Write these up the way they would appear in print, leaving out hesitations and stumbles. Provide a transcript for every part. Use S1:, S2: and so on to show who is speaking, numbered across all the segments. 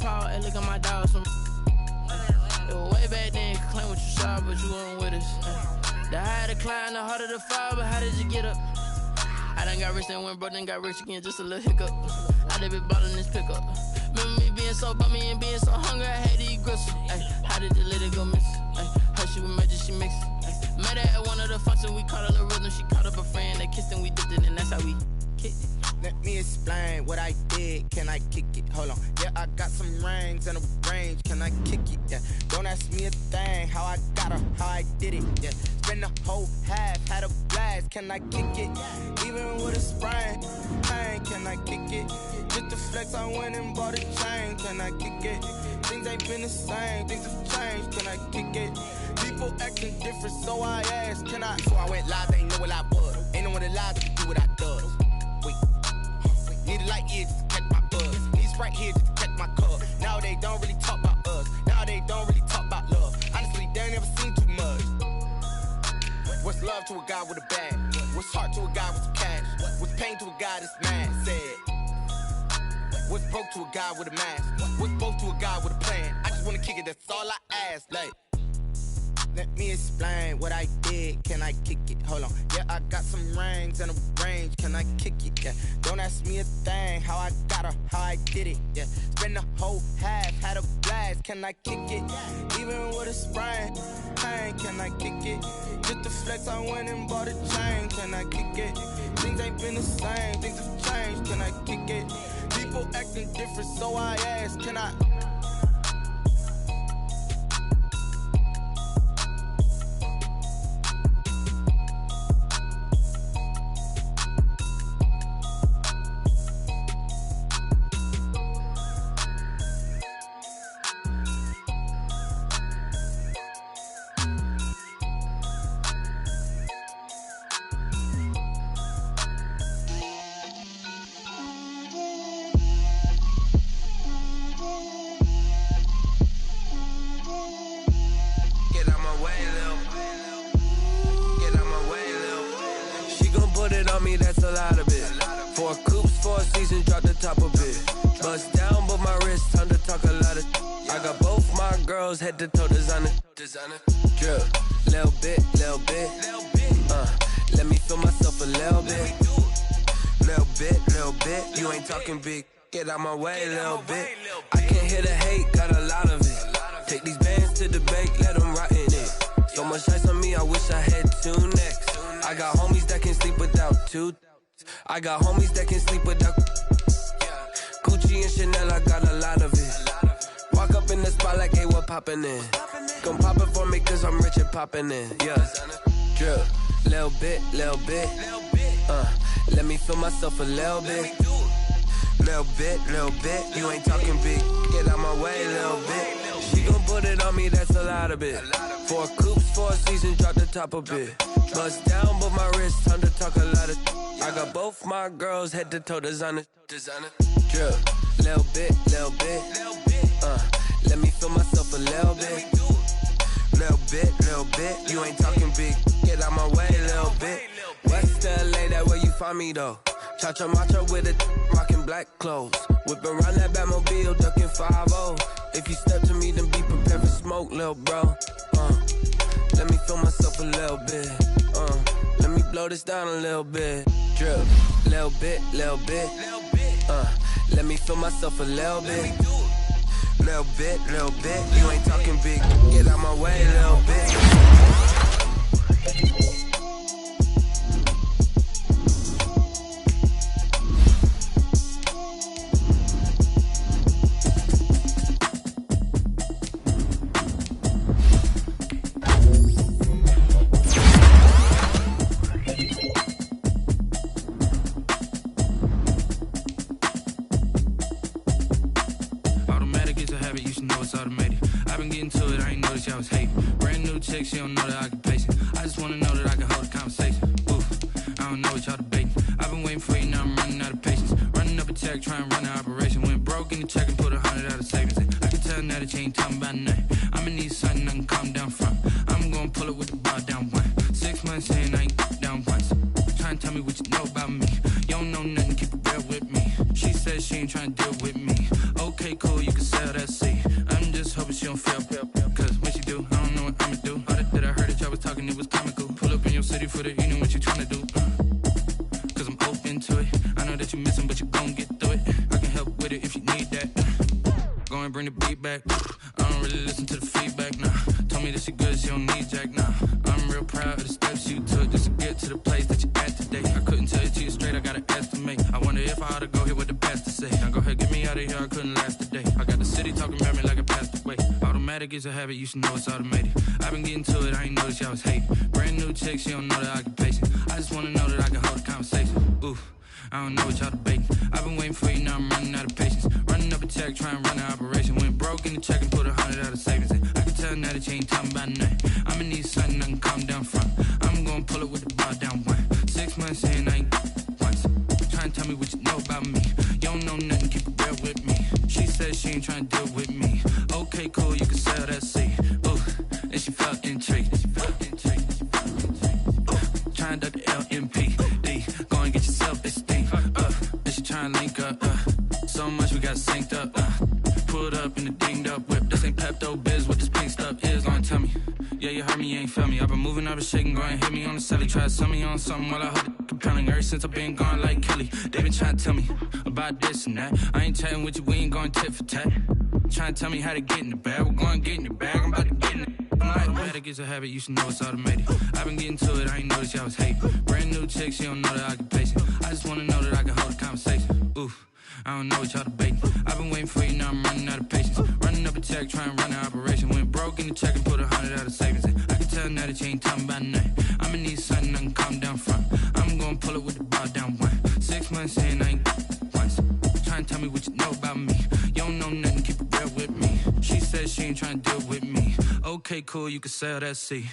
S1: Paul, hey, look at my dogs. It was way back then, you could claim what you saw, but you weren't with us. The higher the climb, the harder the fall, but how did you get up? I done got rich, then went broke, then got rich again, just a little hiccup. I done been ballin' this pickup. Remember me being so bummy and being so hungry, I had to eat gristle. Ay, how did the lady go miss? Ay, how she was magic, she mixed. Met her at one of the functions, we caught a little rhythm. She caught up a friend, they kissed and we dipped it, and that's how we kicked it.
S2: Let me explain what I did, can I kick it? Hold on, yeah, I got some rings and a range, can I kick it? Yeah, don't ask me a thing, how I got her, how I did it. Yeah, spend the whole half, had a blast, can I kick it? Even with a sprain, pain, can I kick it? Just the flex, I went and bought a chain, can I kick it? Things ain't been the same, things have changed, can I kick it? People acting different, so I asked, can I? Before I went live, they ain't know what I was. Ain't no one alive that can do what I does. Wait, need a light here just to catch my buzz. Need Sprite here just to catch my cup. Now they don't really talk about us. Now they don't really talk about love. Honestly, they ain't never seen too much. What's love to a guy with a bag? What's heart to a guy with some cash? What's pain to a guy that's mad? Said. What's broke to a guy with a mask? What's both to a guy with a plan? I just wanna kick it, that's all I ask. Like, let me explain what I did, can I kick it? Hold on, yeah, I got some rings and a range, can I kick it? Yeah, don't ask me a thing, how I got her, how I did it. Yeah, spend the whole half, had a blast, can I kick it? Even with a sprain, pain, can I kick it? Just the flex, I went and bought a chain, can I kick it? Things ain't been the same, things have changed, can I kick it? People acting different, so I ask, can I?
S3: That's a lot of it. 4 coops, 4 seasons, drop the top a bit. Bust down, but my wrist, time to talk a lot of. I got both my girls head to toe designer. Drip, little bit. Let me feel myself a little bit. Little bit. You ain't talking big. Get out my way, little bit. I can't hear the hate, got a lot of it. Take these bands to the bank, let them rot in it. So much ice on me, I wish I had 2 necks. I got homies that can sleep without 2. I got homies that can sleep without Gucci and Chanel, I got a lot of it. Walk up in the spot like, hey, what poppin' in? Gon' pop it for me cause I'm rich and poppin' in. Yeah, drip, little bit. Let me feel myself a little bit. Little bit. You ain't talking big. Get out my way, little bit. She gon' put it on me, that's a lot of it. 4 coops, 4 seasons, drop the top a bit. Bust down, but my wrist, time to talk a lot of. I got both my girls head to toe designer. Drip, little bit. Let me feel myself a little bit. Little bit. You ain't talking big. Get out my way, little bit. West LA, that where you find me though. Cha-cha matcha with a rockin' black clothes. Whip around that Batmobile, ducking 5-0. If you step to me, then be prepared for smoke, lil' bro. Let me feel myself a little bit. Let me blow this down a little bit. Drip, little bit. Let me feel myself a little bit. Little bit. You ain't talking big. Get out my way, little bit.
S4: She don't know that I can pace it. I just wanna know that I can hold a conversation. Oof, I don't know what y'all debating. I've been waiting for you, now I'm running out of patience. Running up a check, trying to run an operation. Went broke in the check and put 100 out of savings. I can tell now that you ain't talking about nothing. I'ma need something I can calm down from. I'm gonna pull it with the bar down one. 6 months saying I ain't down once. Trying to tell me what you know about me. You don't know nothing, keep it real with me. She said said she ain't tryna deal with me. Okay, cool, you can sell that seat. I'm just hoping she don't fail. Cause when she do, I don't know what I'ma do. All that I heard that y'all was talking, it was comical. Pull up in your city for the evening, what you tryna do? Cause I'm open to it. I know that you missing, but you gon' get through it. I can help with it if you need that. Go and bring the beat back. I don't really listen to the feedback, nah. Told me that she good, she don't need Jack, nah. I'm real proud of the steps you took just to get to the place that you at today. I couldn't tell you to you straight, I gotta estimate. I wonder if I ought to go here with the pastor say. Now go ahead, get me out of here, I couldn't last a day. I got the city talking about me like I passed away. Automatic is a habit, you should know it's automated. I've been getting to it, I ain't noticed y'all was hating. Brand new chick, she don't know the occupation. I just wanna know that I can hold a conversation. Oof. I don't know what y'all debating. I've been waiting for you, now I'm running out of patience. Running up a check, trying to run an operation. Went broke in the check and put 100 out of savings in. I can tell now that you ain't talking about nothing. I'ma need something I can calm down from. I'm gonna pull it with the bar down one. 6 months in, I ain't once. Trying to tell me what you know about me. You don't know nothing, keep it real with me. She said she ain't trying to deal with me. Okay, cool, you can sell that seat. Ooh, and she felt intrigued. Trying to duck the LMPD. Go and get yourself this thing. And she trying to link up. So much we got synced up. Pulled up in the dinged up whip. This ain't Pepto Biz, what this pink stuff is. Gonna tell me. Yeah, you heard me, you ain't felt me. I've been moving, I've been shaking, go and hit me on the celly. Try to sell me on something while I hold it compelling. Ever since I've been gone like Kelly, they been trying to tell me about this and that. I ain't chatting with you, we ain't going tit for tat. Trying to tell me how to get in the bag. We're going to get in the bag, I'm about to get in it. Automatic is a habit, you should know it's automated. I've been getting to it, I ain't noticed y'all was hating. Brand new chick, she don't know the occupation. I just wanna know that I can hold a conversation. Oof, I don't know what y'all debating. I've been waiting for you, now I'm running out of patience. Running up a check, trying to run an operation. Went broke in the check and put 100 out of savings in. I can tell now that you ain't talking about nothing. I'ma need something I can calm down from. I'm gonna pull it with the bar down one. 6 months in, I ain't once. Trying to tell me what you know about me. You don't know nothing, keep it real with me. She said she ain't trying to deal with me. Okay, cool, you can sell that seat.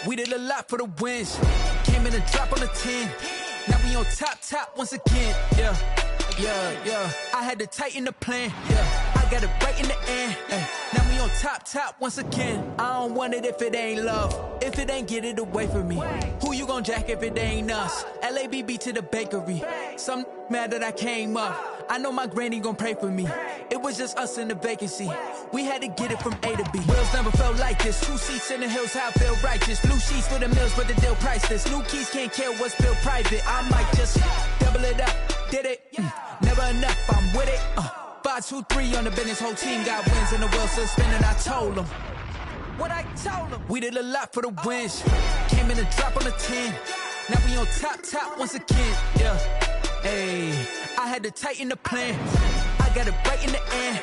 S5: We did a lot for the wins. Came in and drop on the 10. Now we on top once again. Yeah. I had to tighten the plan. Yeah, I got it right in the end. Now we on top once again. I don't want it if it ain't love. If it ain't, get it away from me. Who you gon' jack if it ain't us? LABB to the bakery. Some mad that I came up. I know my granny gon' pray for me. It was just us in the vacancy. We had to get it from A to B. Wheels never felt like this. 2 seats in the hills, how I feel righteous. Blue sheets for the mills, but the deal priceless. New keys can't care what's built private. I might just double it up. Did it? Never enough, I'm with it. 5, 2, 3 on the business. Whole team got wins and the wheels still spinning. I told them what I told them. We did a lot for the wins. Came in and drop on the 10. Now we on top once again. Yeah. Hey, I had to tighten the plan. I got it right in the end.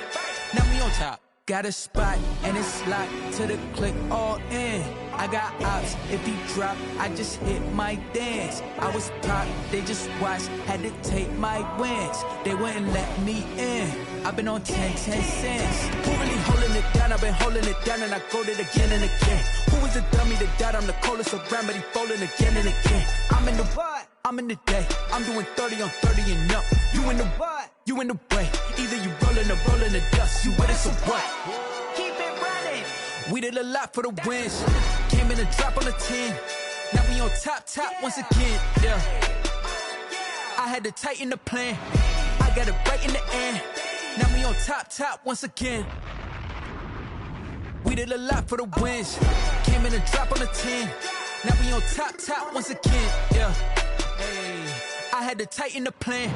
S5: Now we on top. Got a spot and it's locked to the click all in. I got ops, if he drop, I just hit my dance. I was popped, they just watched, had to take my wins. They wouldn't let me in. I've been on 10 cents. Who really holding it down? I've been holding it down and I go it again and again. Who was the dummy that died? I'm the coldest around, but he folding again and again. I'm in the what? I'm in the day. I'm doing 30 on 30 and up. You in the what? You in the way. Either you rolling or rolling the dust. You with it, so what? Keep it running. We did a lot for the wins. Came in and drop on the 10. Now we on top once again. Yeah. I had to tighten the plan. I got it right in the end. Now we on top once again. We did a lot for the wins. Came in and drop on the 10. Now we on top once again. Yeah. Hey, I had to tighten the plan.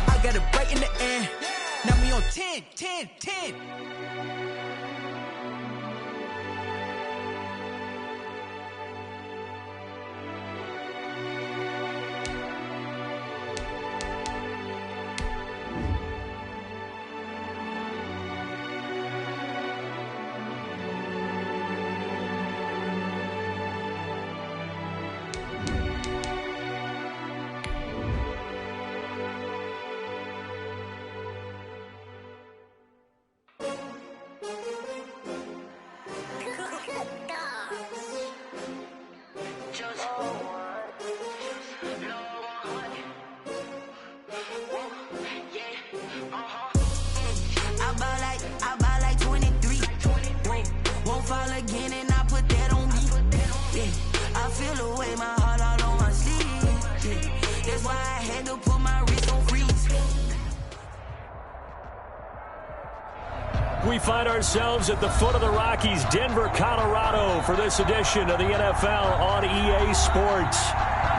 S5: I got it right in the end. Now we on 10.
S6: We find ourselves at the foot of the Rockies, Denver, Colorado, for this edition of the NFL on EA Sports.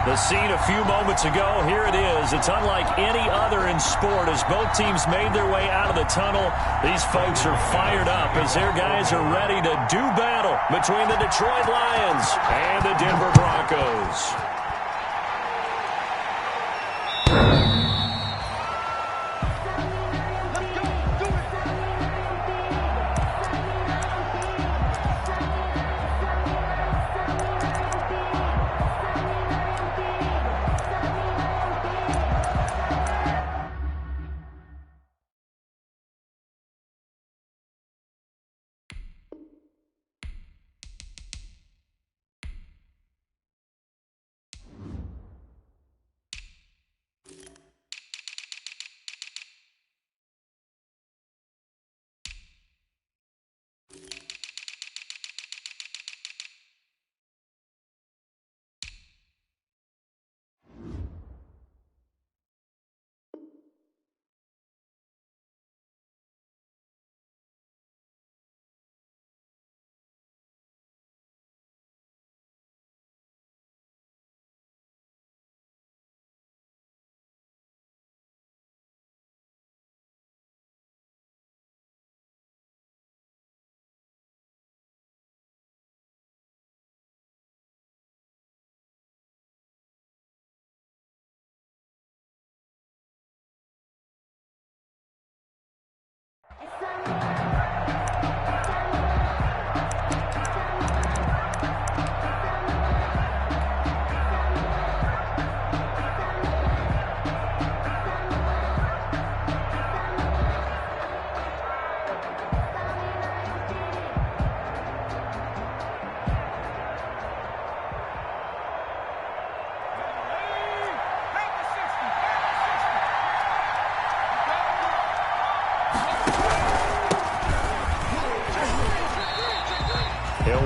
S6: The scene a few moments ago, here it is. It's unlike any other in sport as both teams made their way out of the tunnel. These folks are fired up as their guys are ready to do battle between the Detroit Lions and the Denver Broncos.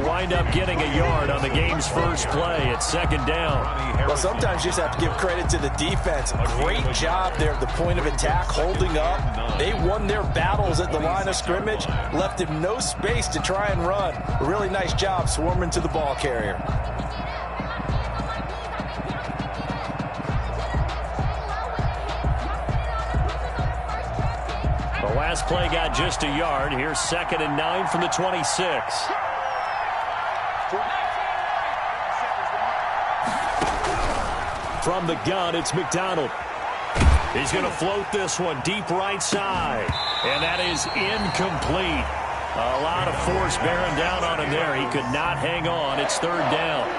S6: Wind up getting a yard on the game's first play at second down.
S7: Well, sometimes you just have to give credit to the defense. Great job there at the point of attack, holding up. They won their battles at the line of scrimmage, left him no space to try and run. A really nice job swarming to the ball carrier.
S6: The last play got just a yard. Here's 2nd and 9 from the 26. From the gun, it's McDonald. He's going to float this one deep right side. And that is incomplete. A lot of force bearing down on him there. He could not hang on. It's 3rd down.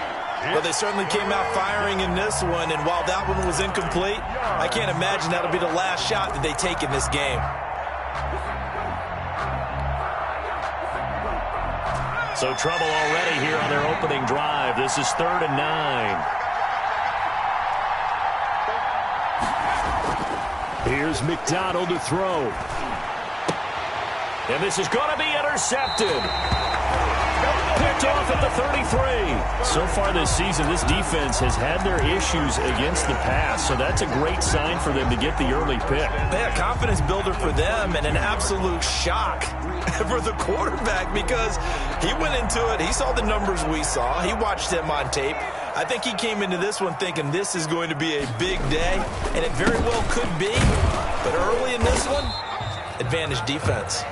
S7: Well, they certainly came out firing in this one. And while that one was incomplete, I can't imagine that'll be the last shot that they take in this game.
S6: So trouble already here on their opening drive. This is 3rd and 9. Here's McDonald to throw. And this is going to be intercepted. Picked off at the 33. So far this season, this defense has had their issues against the pass, so that's a great sign for them to get the early pick.
S7: Yeah, confidence builder for them and an absolute shock for the quarterback because he went into it. He saw the numbers we saw. He watched him on tape. I think he came into this one thinking this is going to be a big day, and it very well could be. But early in this one, advantage defense.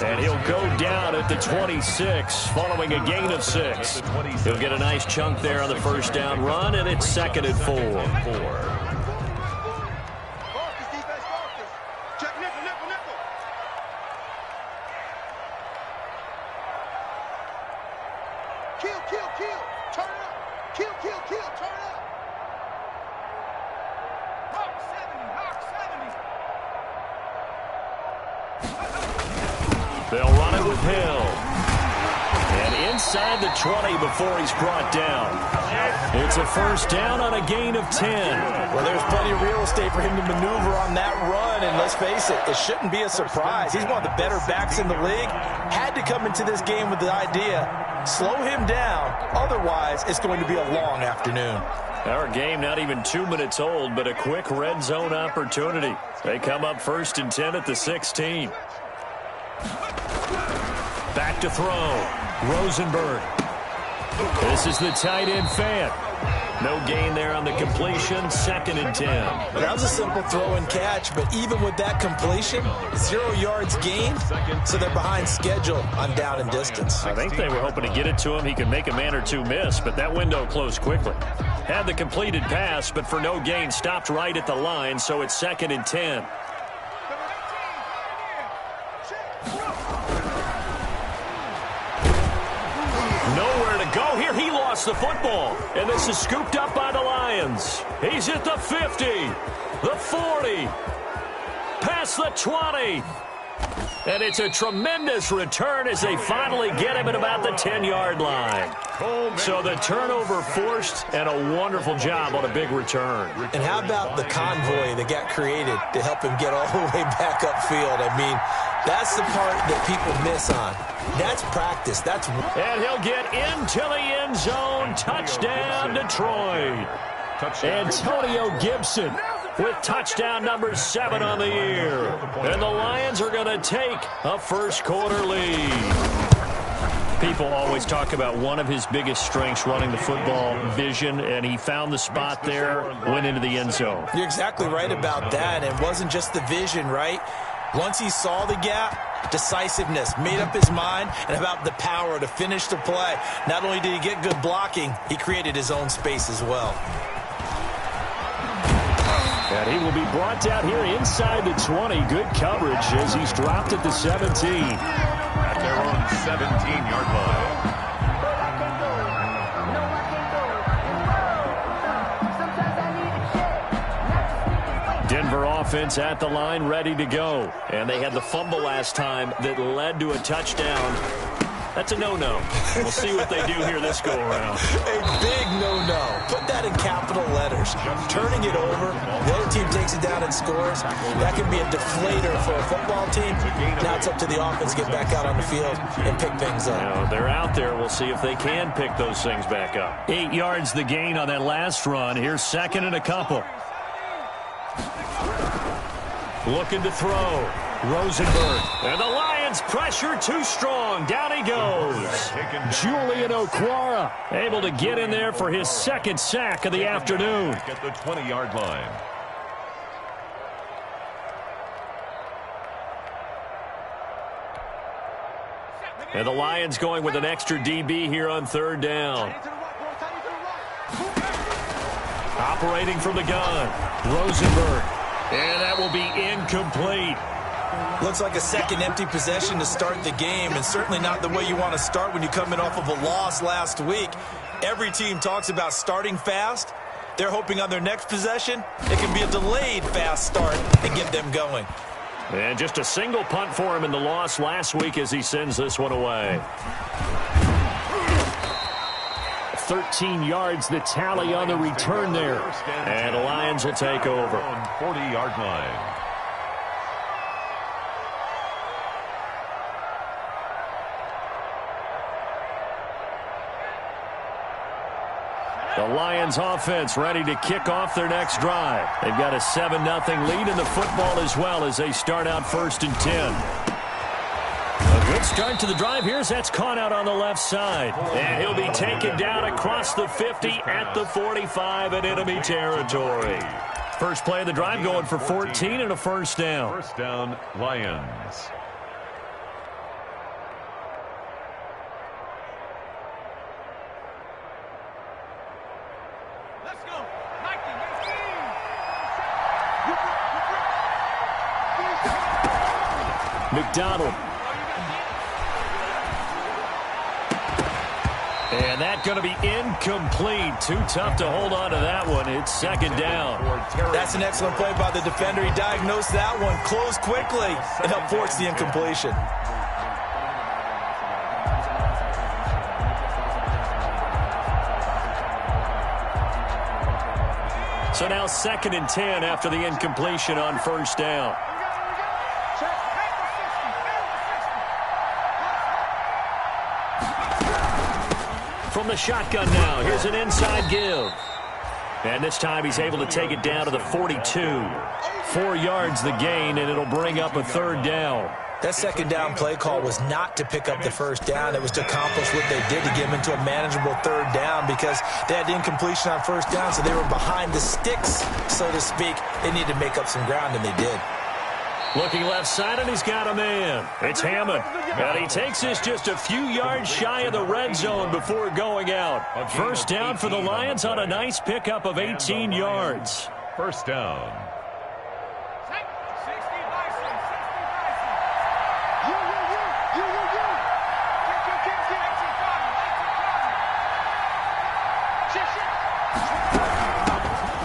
S6: And he'll go down at the 26 following a gain of 6. He'll get a nice chunk there on the first down run, and it's 2nd and 4. They'll run it with Hill. And inside the 20 before he's brought down. It's a first down on a gain of 10.
S7: Well, there's plenty of real estate for him to maneuver on that run. And let's face it, it shouldn't be a surprise. He's one of the better backs in the league. Had to come into this game with the idea, slow him down. Otherwise, it's going to be a long afternoon.
S6: Our game not even 2 minutes old, but a quick red zone opportunity. They come up 1st and 10 at the 16. Back to throw. Rosenberg. This is the tight end fan. No gain there on the completion. 2nd and 10.
S7: That was a simple throw and catch, but even with that completion, 0 yards gained, so they're behind schedule on down and distance.
S6: I think they were hoping to get it to him. He could make a man or two miss, but that window closed quickly. Had the completed pass, but for no gain, stopped right at the line, so it's 2nd and 10. Nowhere to go here. He lost the football, and this is scooped up by the Lions. He's at the 50, the 40, past the 20. And it's a tremendous return as they finally get him at about the 10-yard line. So the turnover forced, and a wonderful job on a big return.
S7: And how about the convoy that got created to help him get all the way back upfield? I mean, that's the part that people miss on. That's practice.
S6: And he'll get into the end zone. Touchdown, Detroit. Antonio Gibson with touchdown number 7 on the year. And the Lions are going to take a first-quarter lead. People always talk about one of his biggest strengths running the football, vision, and he found the spot there, went into the end zone.
S7: You're exactly right about that. It wasn't just the vision, right? Once he saw the gap, decisiveness, made up his mind, and about the power to finish the play. Not only did he get good blocking, he created his own space as well.
S6: And he will be brought down here inside the 20. Good coverage as he's dropped at the 17.
S8: At their own 17-yard line.
S6: Denver offense at the line, ready to go. And they had the fumble last time that led to a touchdown. That's a no-no. We'll see what they do here this go-around.
S7: A big no-no. Put that in capital letters. Turning it over, the other team takes it down and scores. That can be a deflator for a football team. Now it's up to the offense to get back out on the field and pick things up.
S6: You know, they're out there. We'll see if they can pick those things back up. 8 yards the gain on that last run. Here's 2nd and a couple. Looking to throw. Rosenberg. And the Lions pressure too strong. Down he goes. Julian Okwara able to get in there for his 2nd sack of the afternoon.
S8: At the 20-yard line.
S6: And the Lions going with an extra DB here on 3rd down. Operating from the gun. Rosenberg. And that will be incomplete.
S7: Looks like a second empty possession to start the game, and certainly not the way you want to start when you come in off of a loss last week. Every team talks about starting fast. They're hoping on their next possession, it can be a delayed fast start and get them going.
S6: And just a single punt for him in the loss last week as he sends this one away. 13 yards the tally on the return there. And the Lions will take over.
S8: 40-yard line.
S6: The Lions offense ready to kick off their next drive. They've got a 7-0 lead in the football as well as they start out 1st and 10. A good start to the drive here as that's caught out on the left side. And he'll be taken down across the 50 at the 45 in enemy territory. First play of the drive going for 14 and a first down.
S8: First down, Lions.
S6: McDonald. And that's going to be incomplete. Too tough to hold on to that one. It's 2nd down.
S7: That's an excellent play by the defender. He diagnosed that one, closed quickly, and helped force the incompletion.
S6: So now 2nd and 10 after the incompletion on first down. From the shotgun now, here's an inside give. And this time he's able to take it down to the 42. 4 yards the gain, and it'll bring up a 3rd down.
S7: That second down play call was not to pick up the first down. It was to accomplish what they did to get them into a manageable third down because they had incompletion on first down, so they were behind the sticks, so to speak. They needed to make up some ground, and they did.
S6: Looking left side, and he's got a man. It's Hammond. And he takes this just a few yards shy of the red zone before going out. First down for the Lions on a nice pickup of 18 yards.
S8: First down.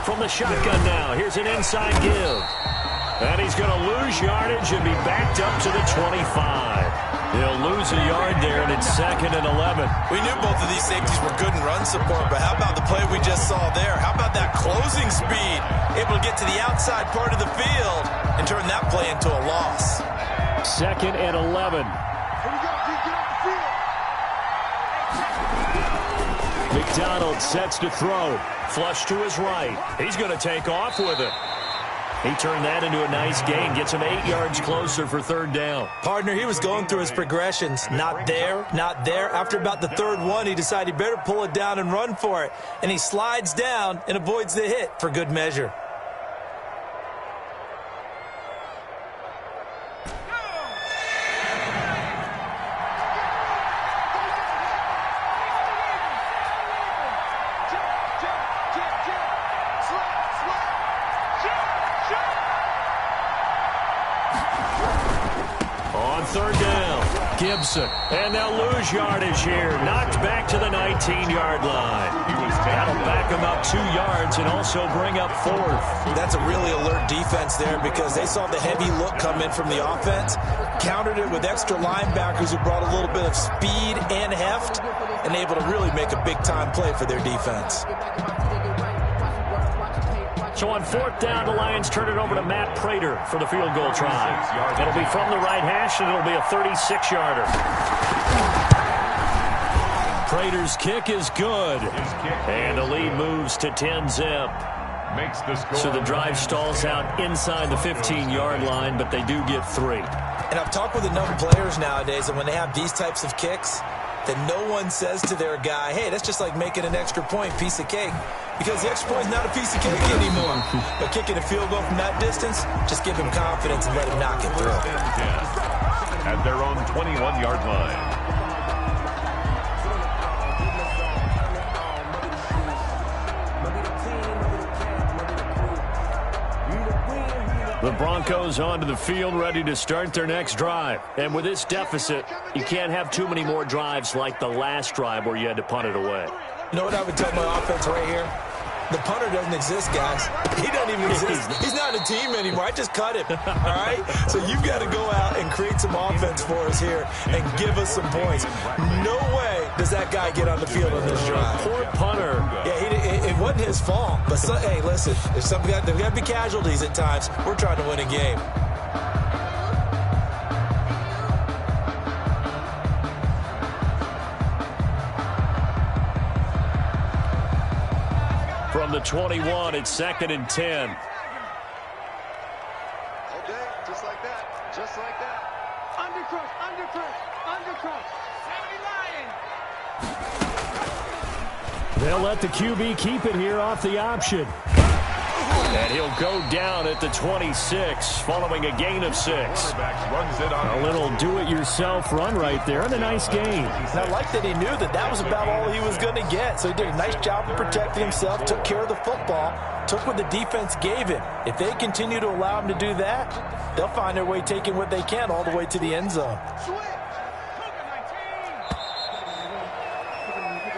S6: From the shotgun now, here's an inside give. And he's going to lose yardage and be backed up to the 25. He'll lose a yard there, and it's 2nd and 11.
S7: We knew both of these safeties were good in run support, but how about the play we just saw there? How about that closing speed? Able to get to the outside part of the field and turn that play into a loss.
S6: 2nd and 11. McDonald sets to throw. Flush to his right. He's going to take off with it. He turned that into a nice gain. Gets him 8 yards closer for third down.
S7: Partner, he was going through his progressions. Not there, not there. After about the third one, he decided he better pull it down and run for it. And he slides down and avoids the hit for good measure.
S6: Third down. Gibson. And they'll lose yardage here. Knocked back to the 19-yard line. That'll back them up 2 yards and also bring up 4th.
S7: That's a really alert defense there because they saw the heavy look come in from the offense, countered it with extra linebackers who brought a little bit of speed and heft, and able to really make a big-time play for their defense.
S6: So on 4th down, the Lions turn it over to Matt Prater for the field goal try. It'll be from the right hash, and it'll be a 36-yarder. Prater's kick is good. And the lead moves to 10-zip. So the drive stalls out inside the 15-yard line, but they do get 3.
S7: And I've talked with enough players nowadays, and when they have these types of kicks, that no one says to their guy, hey, that's just like making an extra point, piece of cake. Because the extra point is not a piece of cake anymore. But kicking a field goal from that distance, just give him confidence and let him knock it through.
S8: At their own 21-yard line.
S6: The Broncos onto the field, ready to start their next drive. And with this deficit, you can't have too many more drives like the last drive where you had to punt it away.
S7: You know what I would tell my offense right here? The punter doesn't exist, guys. He doesn't even exist. He's not a team anymore. I just cut him, all right? So you've got to go out and create some offense for us here and give us some points. No way does that guy get on the field on this drive.
S6: Poor punter.
S7: Yeah, it wasn't his fault. But, hey, listen, there's got to be casualties at times. We're trying to win a game.
S6: From the 21, it's 2nd and 10.
S9: Okay, just like that. Just like that. Undercross, undercross, undercross. 70 Lions.
S6: They'll let the QB keep it here off the option. And he'll go down at the 26 following a gain of 6. A little do-it-yourself run right there and a nice gain.
S7: And I like that he knew that was about all he was going to get. So he did a nice job of protecting himself, took care of the football, took what the defense gave him. If they continue to allow him to do that, they'll find their way taking what they can all the way to the end zone.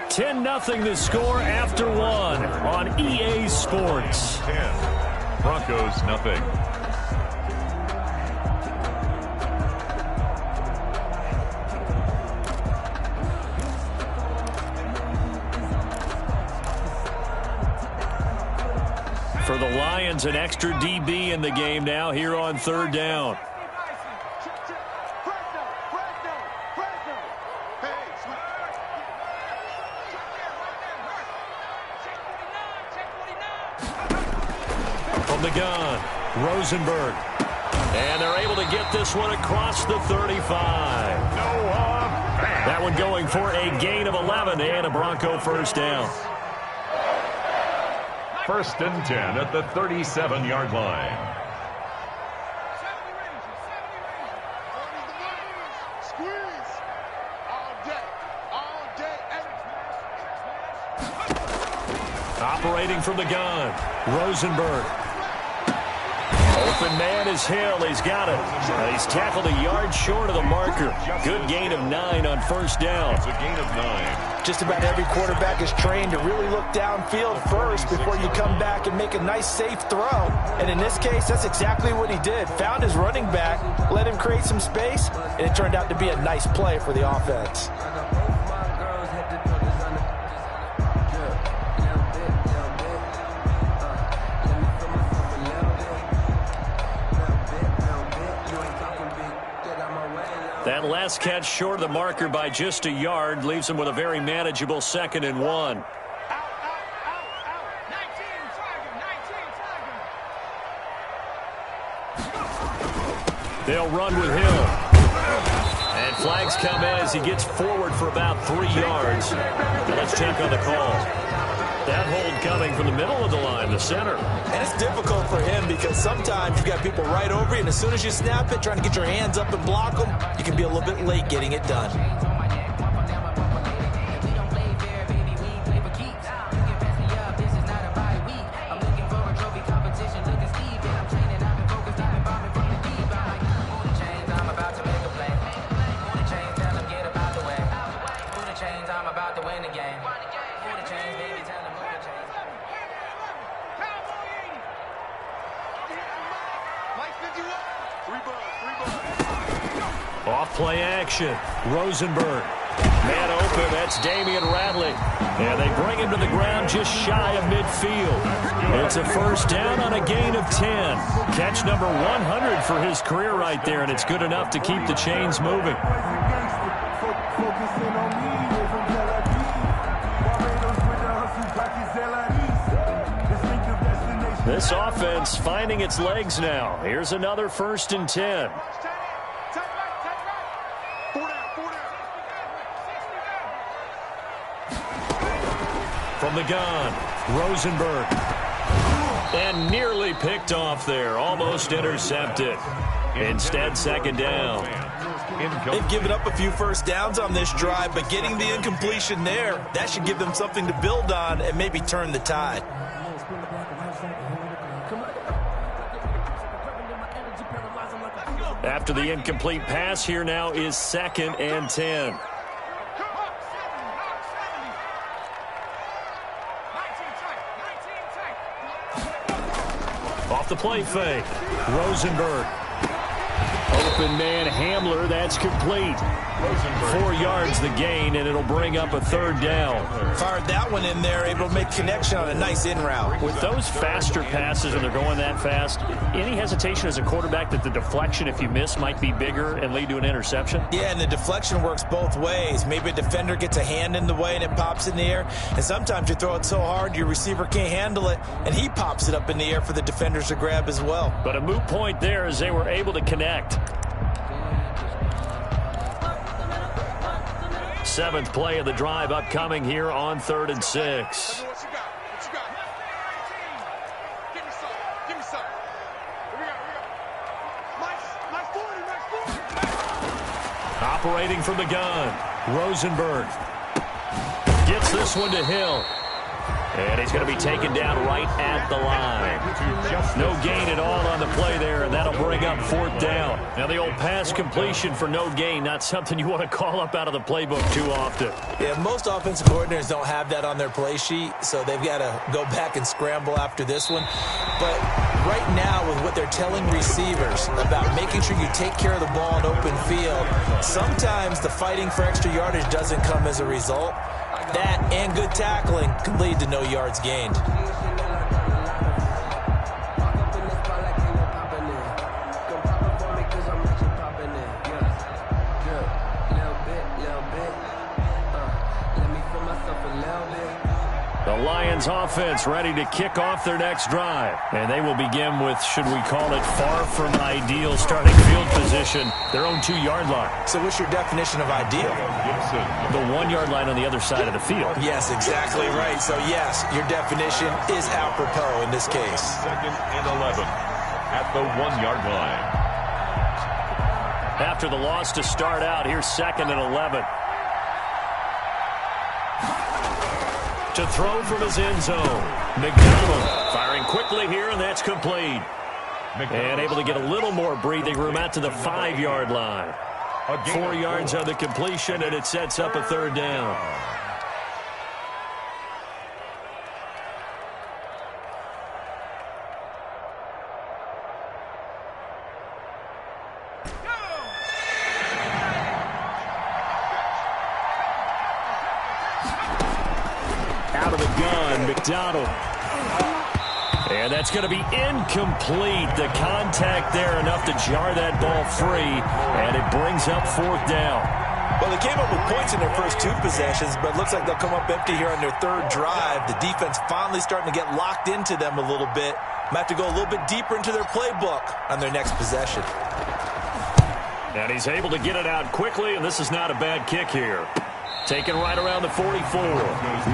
S6: 10-0 the score after 1 on EA Sports.
S8: 10. Broncos, nothing.
S6: For the Lions, an extra DB in the game now here on 3rd down. From the gun, Rosenberg. And they're able to get this one across the 35. That one going for a gain of 11 and a Bronco first down.
S8: 1st and 10 at the 37-yard line.
S6: Operating from the gun, Rosenberg. Open man is Hill. He's got it. He's tackled a yard short of the marker. Good gain of 9 on first down.
S8: It's a gain of 9.
S7: Just about every quarterback is trained to really look downfield first before you come back and make a nice, safe throw. And in this case, that's exactly what he did. Found his running back, let him create some space, and it turned out to be a nice play for the offense.
S6: That last catch short of the marker by just a yard leaves him with a very manageable 2nd and 1. They'll run with Hill. And flags come in as he gets forward for about 3 yards. Now let's check on the call. That hold coming from the middle of the line, the center.
S7: And it's difficult for him because sometimes you've got people right over you, and as soon as you snap it, trying to get your hands up and block them, you can be a little bit late getting it done.
S6: Off-play action. Rosenberg. Man open. That's Damian Radley. And they bring him to the ground just shy of midfield. It's a first down on a gain of 10. Catch number 100 for his career right there, and it's good enough to keep the chains moving. This offense finding its legs now. Here's another 1st and 10. From the gun, Rosenberg. And nearly picked off there. Almost intercepted. Instead, 2nd down.
S7: They've given up a few first downs on this drive, but getting the incompletion there, that should give them something to build on and maybe turn the tide.
S6: After the incomplete pass, here now is 2nd and 10. Off the play fake. Rosenberg. Open man Hamler. That's complete. 4 yards the gain, and it'll bring up a 3rd down.
S7: Fired that one in there, able to make connection on a nice in route.
S6: With those faster passes and they're going that fast, any hesitation as a quarterback that the deflection, if you miss, might be bigger and lead to an interception?
S7: Yeah, and the deflection works both ways. Maybe a defender gets a hand in the way and it pops in the air, and sometimes you throw it so hard your receiver can't handle it, and he pops it up in the air for the defenders to grab as well.
S6: But a moot point there as they were able to connect. 7th play of the drive upcoming here on 3rd and 6. Operating from the gun, Rosenberg gets this one to Hill. And he's going to be taken down right at the line. No gain at all on the play there, and that'll bring up 4th down. Now the old pass completion for no gain, not something you want to call up out of the playbook too often.
S7: Yeah, most offensive coordinators don't have that on their play sheet, so they've got to go back and scramble after this one. But right now, with what they're telling receivers about making sure you take care of the ball in open field, sometimes the fighting for extra yardage doesn't come as a result. That and good tackling can lead to no yards gained.
S6: The Lions offense ready to kick off their next drive. And they will begin with, should we call it, far from ideal starting field position, their own 2-yard line.
S7: So what's your definition of ideal?
S6: The 1-yard line on the other side of the field.
S7: Yes, exactly right. So, yes, your definition is apropos in this case.
S8: 2nd and 11 at the 1-yard line.
S6: After the loss to start out, here's 2nd and 11. To throw from his end zone. McDonald firing quickly here, and that's complete. And able to get a little more breathing room out to the 5-yard line. 4 yards on the completion, and it sets up a 3rd down. Out of the gun, McDonald. And that's going to be incomplete. The contact there enough to jar that ball free, and it brings up 4th down.
S7: Well, they came up with points in their first 2 possessions, but it looks like they'll come up empty here on their 3rd drive. The defense finally starting to get locked into them a little bit. Might have to go a little bit deeper into their playbook on their next possession.
S6: And he's able to get it out quickly, and this is not a bad kick here. Taken right around the 44.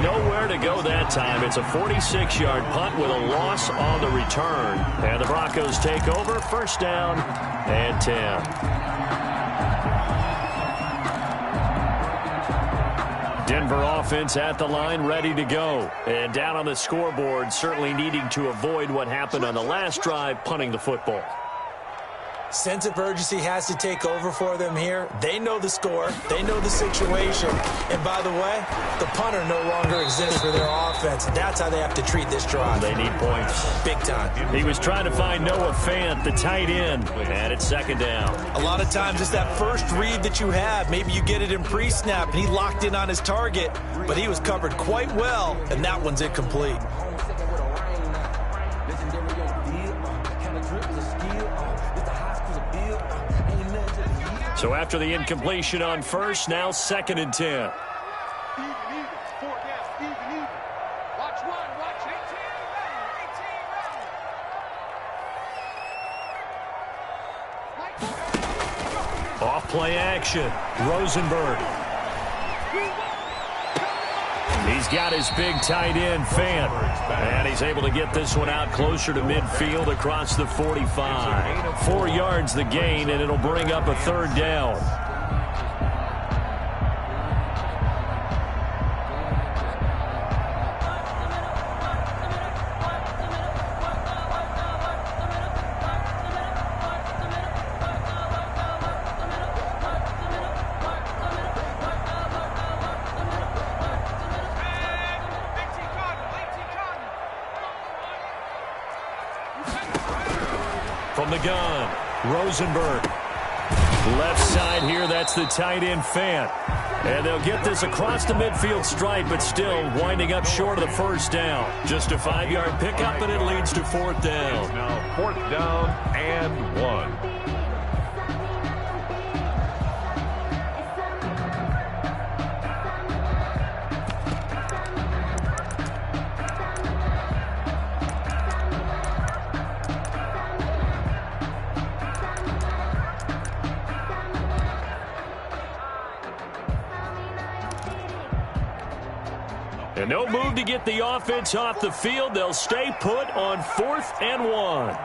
S6: Nowhere to go that time. It's a 46-yard punt with a loss on the return. And the Broncos take over. 1st down and 10. Denver offense at the line, ready to go. And down on the scoreboard, certainly needing to avoid what happened on the last drive, punting the football.
S7: Sense of urgency has to take over for them here. They know the score. They know the situation. And by the way, the punter no longer exists for their offense. That's how they have to treat this drive.
S6: They need points.
S7: Big time.
S6: He was trying to find Noah Fant, the tight end, and it's 2nd down.
S7: A lot of times it's that first read that you have. Maybe you get it in pre-snap, and he locked in on his target, but he was covered quite well, and that one's incomplete.
S6: So after the incompletion on 1st, now 2nd and 10. Off play action. Rosenberg. He's got his big tight end, Fant. And he's able to get this one out closer to midfield across the 45. 4 yards the gain, and it'll bring up a 3rd down. From the gun, Rosenberg. Left side here, that's the tight end, Fant. And they'll get this across the midfield stripe, but still winding up short of the 1st down. Just a 5-yard pickup, and it leads to 4th down.
S8: Now 4th down and 1.
S6: And no move to get the offense off the field. They'll stay put on 4th and 1.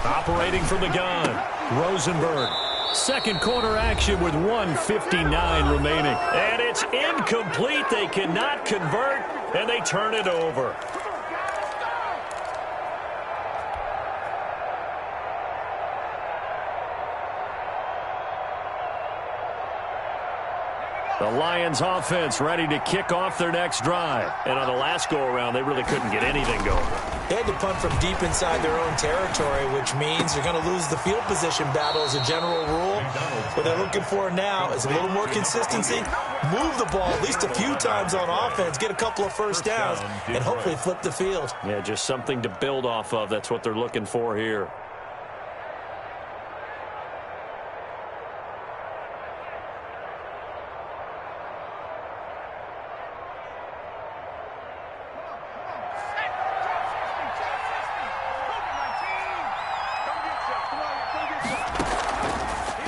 S6: Operating from the gun, Rosenberg. 2nd quarter action with 1:59 remaining. And it's incomplete. They cannot convert, and they turn it over. The Lions offense ready to kick off their next drive. And on the last go-around, they really couldn't get anything going.
S7: They had to punt from deep inside their own territory, which means they're going to lose the field position battle as a general rule. What they're looking for now is a little more consistency, move the ball at least a few times on offense, get a couple of 1st downs, and hopefully flip the field.
S6: Yeah, just something to build off of. That's what they're looking for here.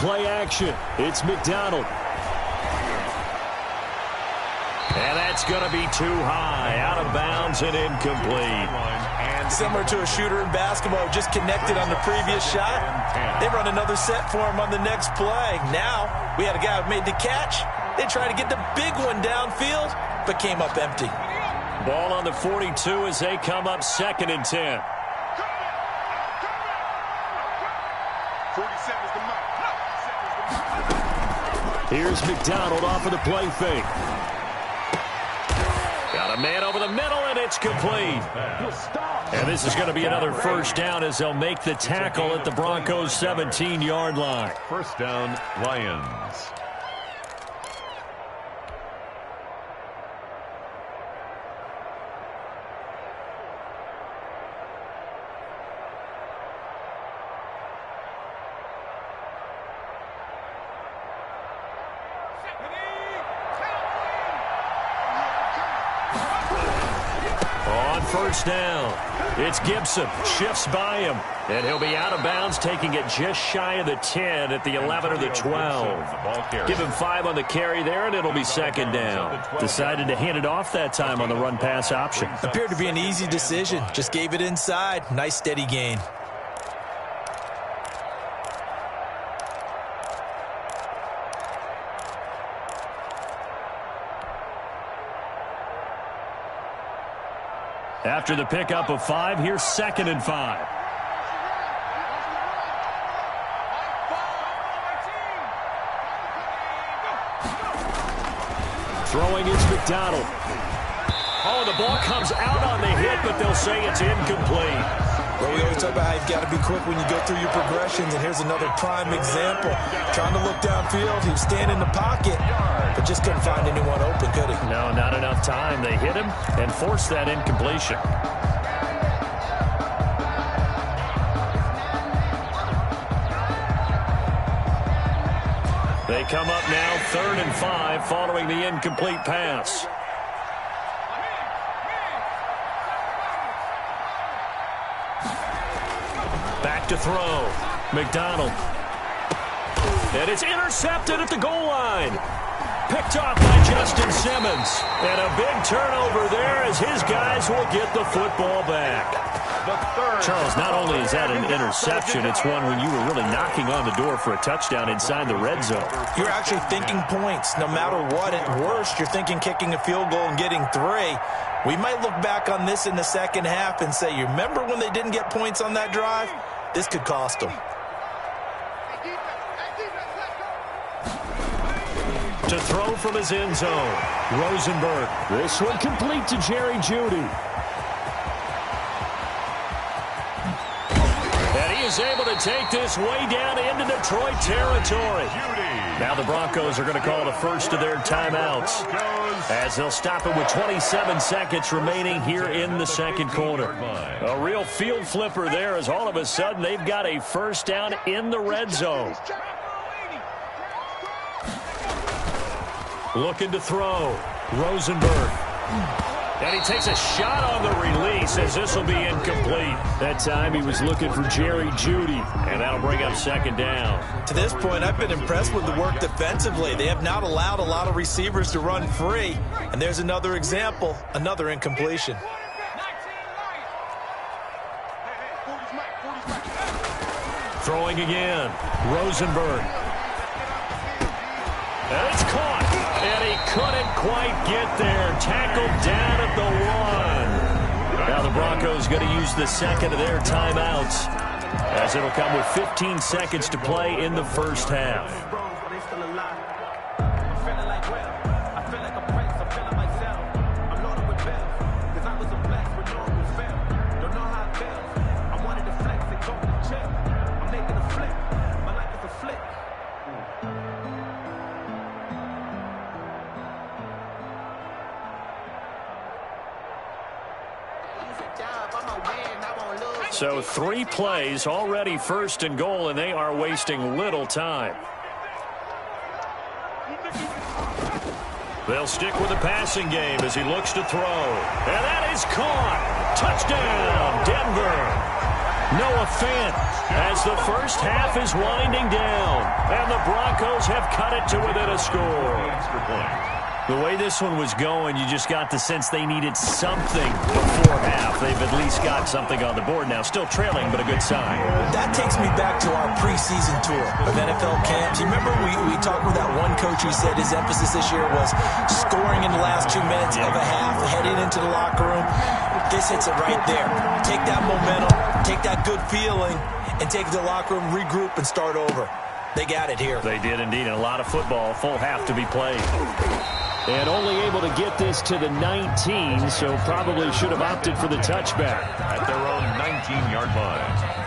S6: play action. It's McDonald. And that's going to be too high. Out of bounds and incomplete.
S7: Similar to a shooter in basketball, just connected on the previous shot. They run another set for him on the next play. Now, we had a guy who made the catch. They tried to get the big one downfield, but came up empty.
S6: Ball on the 42 as they come up 2nd and 10.
S8: 47 is the mark.
S6: Here's McDonald off of the play fake. Got a man over the middle, and it's complete. And this is going to be another first down as they'll make the tackle at the Broncos' 17-yard line.
S8: First down, Lions.
S6: First down. It's Gibson. Shifts by him. And he'll be out of bounds, taking it just shy of the 10 at the 11 or the 12. Give him 5 on the carry there, and it'll be 2nd down. Decided to hand it off that time on the run-pass option.
S7: Appeared to be an easy decision. Just gave it inside. Nice, steady gain.
S6: After the pickup of 5, here's 2nd and 5. Throwing is McDonald. Oh, the ball comes out on the hit, but they'll say it's incomplete.
S7: Well, we always talk about how you've got to be quick when you go through your progressions, and here's another prime example. Trying to look downfield, he was standing in the pocket, but just couldn't find anyone open, could he?
S6: No, not enough time. They hit him and forced that incompletion. They come up now 3rd and 5 following the incomplete pass. Back to throw. McDonald. And it's intercepted at the goal line. Picked off by Justin Simmons. And a big turnover there as his guys will get the football back. Charles, not only is that an interception, it's one when you were really knocking on the door for a touchdown inside the red zone.
S7: You're actually thinking points. No matter what, at worst, you're thinking kicking a field goal and getting 3. We might look back on this in the second half and say, you remember when they didn't get points on that drive? This could cost them.
S6: To throw from his end zone, Rosenberg. This one complete to Jerry Jeudy. And he is able to take this way down into Detroit territory. Now the Broncos are going to call the first of their timeouts as they'll stop it with 27 seconds remaining here in the second quarter. A real field flipper there as all of a sudden they've got a first down in the red zone. Looking to throw. Rosenberg. And he takes a shot on the release as this will be incomplete. That time he was looking for Jerry Jeudy, and that'll bring up 2nd down.
S7: To this point, I've been impressed with the work defensively. They have not allowed a lot of receivers to run free. And there's another example, another incompletion.
S6: Throwing again. Rosenberg. And it's caught. And he couldn't quite get there. Tackled down at the 1. Now the Broncos going to use the second of their timeouts as it'll come with 15 seconds to play in the first half. So 3 plays already 1st and goal, and they are wasting little time. They'll stick with the passing game as he looks to throw. And that is caught. Touchdown, Denver. Noah Fant as the first half is winding down, and the Broncos have cut it to within a score. The way this one was going, you just got the sense they needed something before half. They've at least got something on the board now. Still trailing, but a good sign.
S7: That takes me back to our preseason tour of NFL camps. You remember we talked with that one coach who said his emphasis this year was scoring in the last 2 minutes of a half, heading into the locker room. This hits it right there. Take that momentum, take that good feeling, and take it to the locker room, regroup, and start over. They got it here.
S6: They did indeed, and a lot of football, full half to be played. And only able to get this to the 19, so probably should have opted for the touchback.
S8: At their own 19-yard line.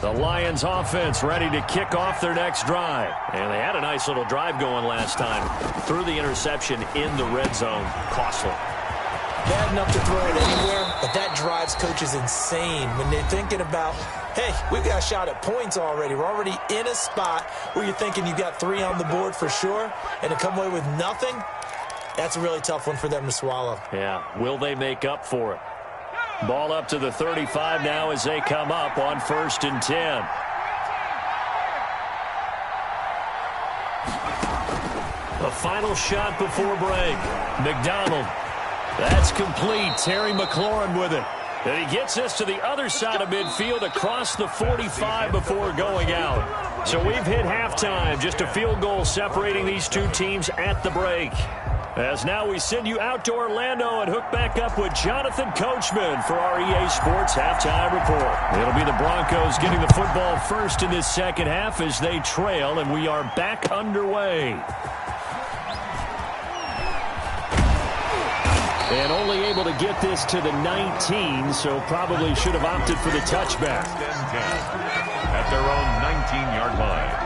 S6: The Lions offense ready to kick off their next drive. And they had a nice little drive going last time. Threw the interception in the red zone. Costly.
S7: Bad enough to throw it anywhere, but that drives coaches insane when they're thinking about, hey, we've got a shot at points already. We're already in a spot where you're thinking you got 3 on the board for sure, and to come away with nothing, that's a really tough one for them to swallow.
S6: Yeah, will they make up for it? Ball up to the 35 now as they come up on 1st and 10. The final shot before break. McDonald. That's complete. Terry McLaurin with it. And he gets us to the other side of midfield across the 45 before going out. So we've hit halftime. Just a field goal separating these two teams at the break. As now we send you out to Orlando and hook back up with Jonathan Coachman for our EA Sports Halftime Report. It'll be the Broncos getting the football first in this second half as they trail, and we are back underway. And only able to get this to the 19, so probably should have opted for the touchback.
S8: At their own 19-yard line.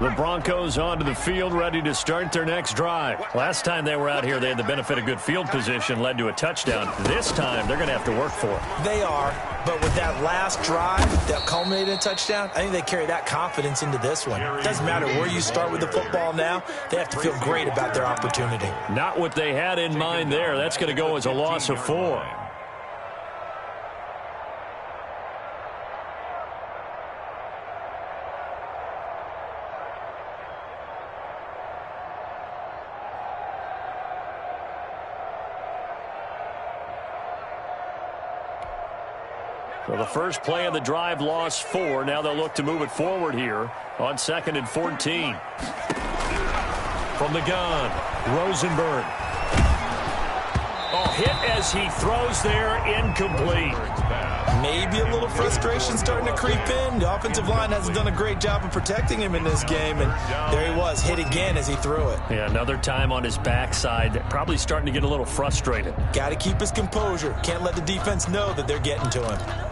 S6: The Broncos onto the field, ready to start their next drive. Last time they were out here, they had the benefit of good field position, led to a touchdown. This time, they're going to have to work for it.
S7: They are, but with that last drive that culminated in a touchdown, I think they carry that confidence into this one. It doesn't matter where you start with the football now. They have to feel great about their opportunity.
S6: Not what they had in mind there. That's going to go as a loss of 4. So the first play of the drive lost 4. Now they'll look to move it forward here on 2nd and 14. From the gun, Rosenberg. Oh, hit as he throws there, incomplete.
S7: Maybe a little frustration starting to creep in. The offensive line hasn't done a great job of protecting him in this game, and there he was, hit again as he threw it.
S6: Yeah, another time on his backside, probably starting to get a little frustrated.
S7: Got to keep his composure. Can't let the defense know that they're getting to him.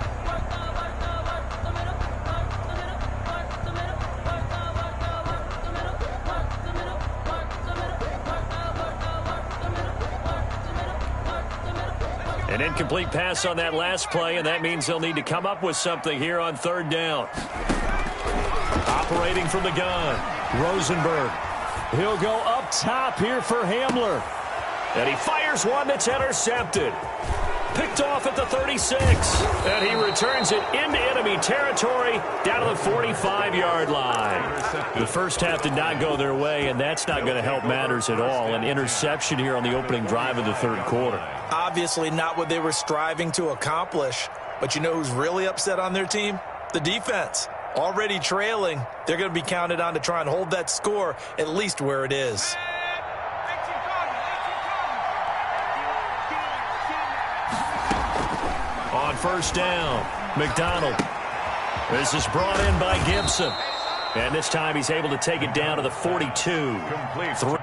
S6: An incomplete pass on that last play, and that means they'll need to come up with something here on 3rd down. Operating from the gun, Rosenberg. He'll go up top here for Hamler. And he fires one that's intercepted. Picked off at the 36. And he returns it into enemy territory down to the 45-yard line. The first half did not go their way, and that's not going to help matters at all. An interception here on the opening drive of the 3rd quarter.
S7: Obviously not what they were striving to accomplish. But you know who's really upset on their team? The defense. Already trailing, they're going to be counted on to try and hold that score at least where it is.
S6: On 1st down, McDonald. This is brought in by Gibson. And this time he's able to take it down to the 42. Complete.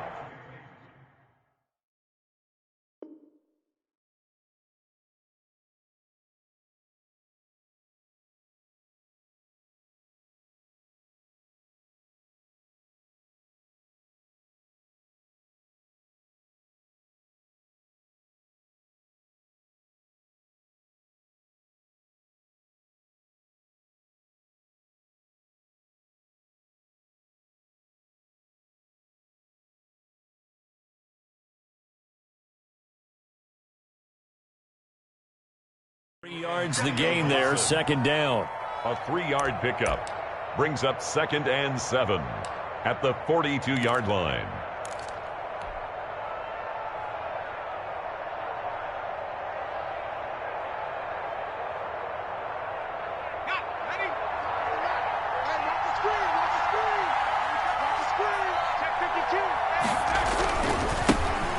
S6: yards the gain there, second down.
S8: A 3-yard pickup brings up 2nd and 7 at the 42-yard line.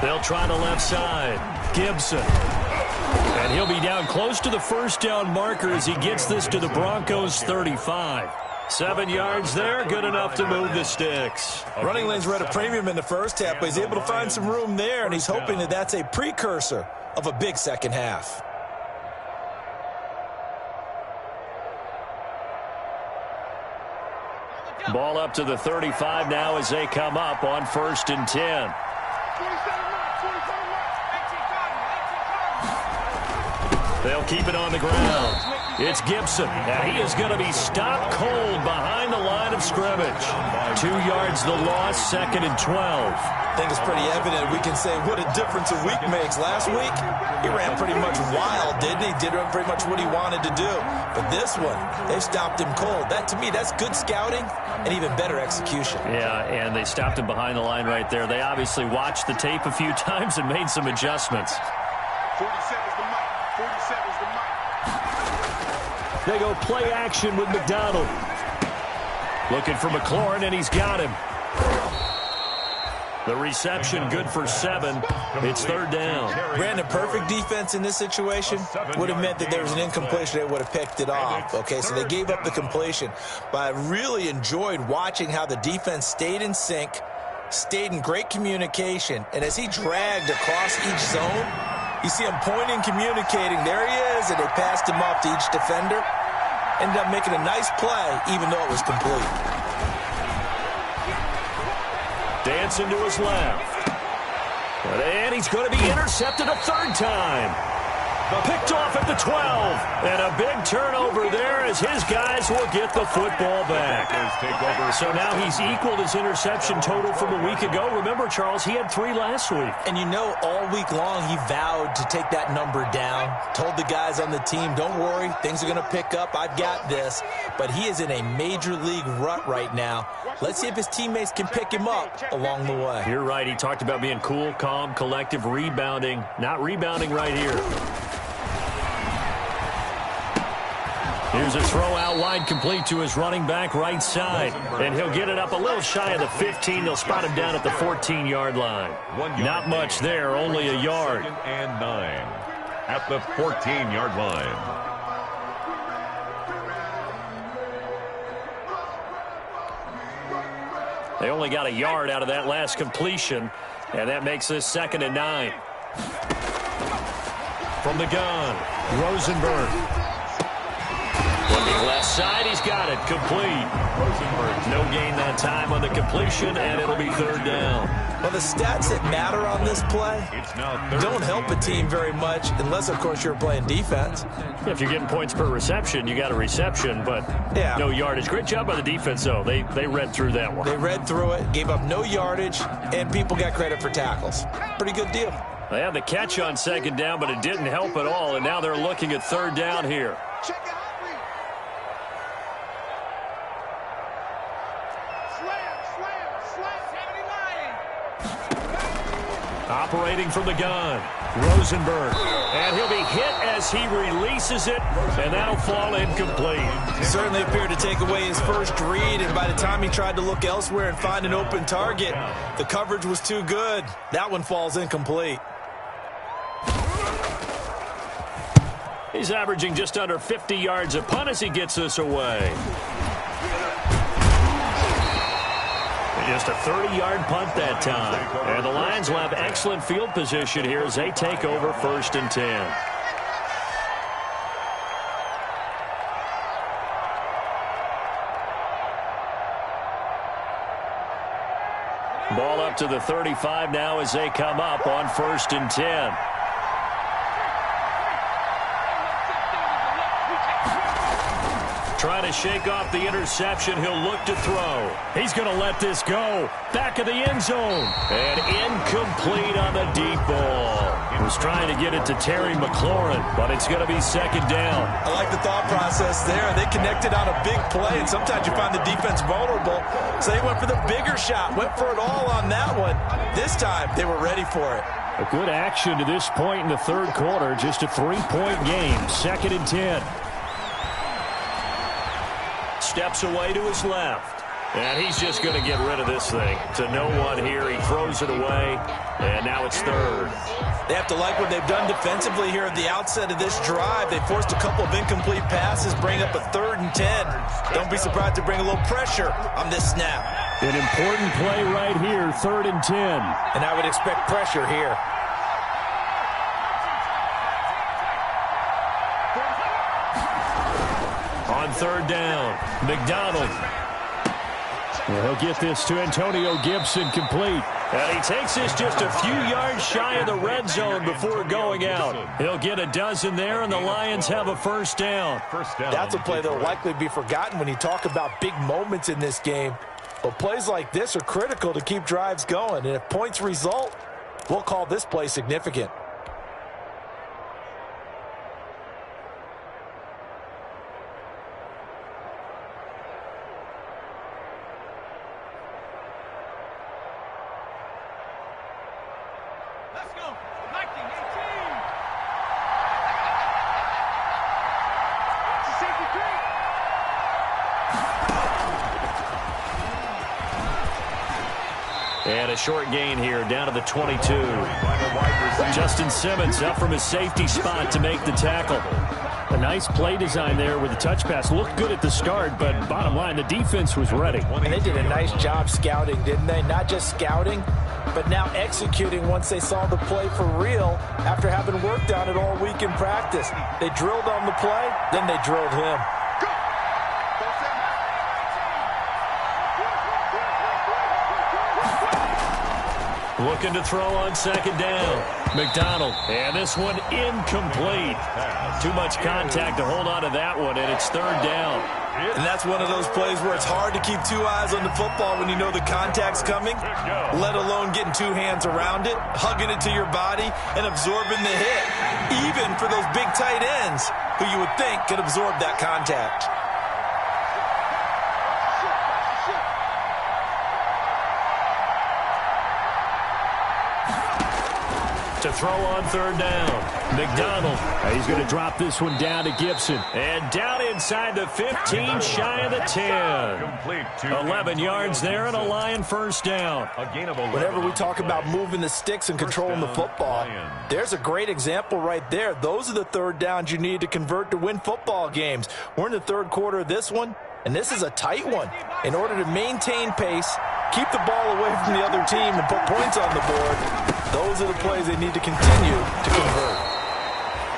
S6: They'll try the left side. Gibson. And he'll be down close to the first down marker as he gets this to the Broncos 35. 7 yards there, good enough to move the sticks.
S7: Running lanes were at a premium in the first half, but he's able to find some room there, and he's hoping that that's a precursor of a big second half.
S6: Ball up to the 35 now as they come up on 1st and 10. They'll keep it on the ground. It's Gibson. Now he is going to be stopped cold behind the line of scrimmage. 2 yards the loss, 2nd and 12.
S7: I think it's pretty evident. We can say what a difference a week makes. Last week, he ran pretty much wild, didn't he? Did pretty much what he wanted to do. But this one, they stopped him cold. That, to me, that's good scouting and even better execution.
S6: Yeah, and they stopped him behind the line right there. They obviously watched the tape a few times and made some adjustments.
S9: 47's the mic. 47's the mic.
S6: They go play action with McDonald. Looking for McLaurin, and he's got him. The reception good for 7. It's 3rd down.
S7: Brandon, perfect defense in this situation would have meant that there was an incompletion. They would have picked it off. Okay, so they gave up the completion. But I really enjoyed watching how the defense stayed in sync, stayed in great communication, and as he dragged across each zone, you see him pointing, communicating. There he is, and they passed him off to each defender. Ended up making a nice play, even though it was complete.
S6: Dancing to his left. And he's going to be intercepted a 3rd time. Picked off at the 12. And a big turnover there as his guys will get the football back. So now he's equaled his interception total from a week ago. Remember, Charles, he had 3 last week.
S7: And you know, all week long he vowed to take that number down. Told the guys on the team, don't worry, things are going to pick up. I've got this. But he is in a major league rut right now. Let's see if his teammates can pick him up along the way.
S6: You're right. He talked about being cool, calm, collective, rebounding. Not rebounding right here. Here's a throw out wide, complete to his running back right side. And he'll get it up a little shy of the 15. They'll spot him down at the 14-yard line. Not much there, only a yard.
S8: 2nd and 9 at the 14-yard line.
S6: They only got a yard out of that last completion, and that makes this 2nd and 9. From the gun, Rosenberg. Looking left side, he's got it, complete. Rosenberg, no gain that time on the completion, and it'll be 3rd down.
S7: Well, the stats that matter on this play don't help a team very much unless, of course, you're playing defense.
S6: If you're getting points per reception, you got a reception, but no yardage. Great job by the defense, though. They read through that one.
S7: They read through it, gave up no yardage, and people got credit for tackles. Pretty good deal.
S6: They had the catch on 2nd down, but it didn't help at all, and now they're looking at 3rd down here. Operating from the gun, Rosenberg. And he'll be hit as he releases it, and that'll fall incomplete.
S7: Certainly appeared to take away his first read, and by the time he tried to look elsewhere and find an open target, the coverage was too good. That one falls incomplete.
S6: He's averaging just under 50 yards a punt as he gets this away. Just a 30-yard punt that time. And the Lions will have excellent field position here as they take over 1st and 10. Ball up to the 35 now as they come up on 1st and 10. Trying to shake off the interception. He'll look to throw. He's going to let this go. Back of the end zone. And incomplete on the deep ball. Was trying to get it to Terry McLaurin, but it's going to be second down.
S7: I like the thought process there. They connected on a big play, and sometimes you find the defense vulnerable. So they went for the bigger shot, went for it all on that one. This time, they were ready for it.
S6: A good action to this point in the third quarter. Just a 3-point game. 2nd and 10. Steps away to his left. And he's just going to get rid of this thing. To no one here. He throws it away. And now it's third.
S7: They have to like what they've done defensively here at the outset of this drive. They forced a couple of incomplete passes, bring up a 3rd and 10. Don't be surprised to bring a little pressure on this snap.
S6: An important play right here, 3rd and 10.
S7: And I would expect pressure here.
S6: On 3rd down, McDonald. He'll get this to Antonio Gibson, complete. And he takes this just a few yards shy of the red zone before going out. He'll get a dozen there, and the Lions have a first down.
S7: That's a play that will likely be forgotten when you talk about big moments in this game. But plays like this are critical to keep drives going. And if points result, we'll call this play significant.
S6: And a short gain here, down to the 22. Justin Simmons up from his safety spot to make the tackle. A nice play design there with the touch pass. Looked good at the start, but bottom line, the defense was ready.
S7: And they did a nice job scouting, didn't they? Not just scouting, but now executing once they saw the play for real after having worked on it all week in practice. They drilled on the play, then they drilled him.
S6: Looking to throw on 2nd down. McDonald. And this one incomplete. Too much contact to hold on to that one, and it's 3rd down.
S7: And that's one of those plays where it's hard to keep 2 eyes on the football when you know the contact's coming, let alone getting 2 hands around it, hugging it to your body, and absorbing the hit, even for those big tight ends who you would think could absorb that contact.
S6: To throw on 3rd down. McDonald. He's going to drop this one down to Gibson. And down inside the 15, shy of the 10. 11 yards there and a Lion first down.
S7: Whenever we talk about moving the sticks and controlling the football, there's a great example right there. Those are the 3rd downs you need to convert to win football games. We're in the 3rd quarter of this one, and this is a tight one. In order to maintain pace, keep the ball away from the other team, and put points on the board, those are the plays they need to continue to convert.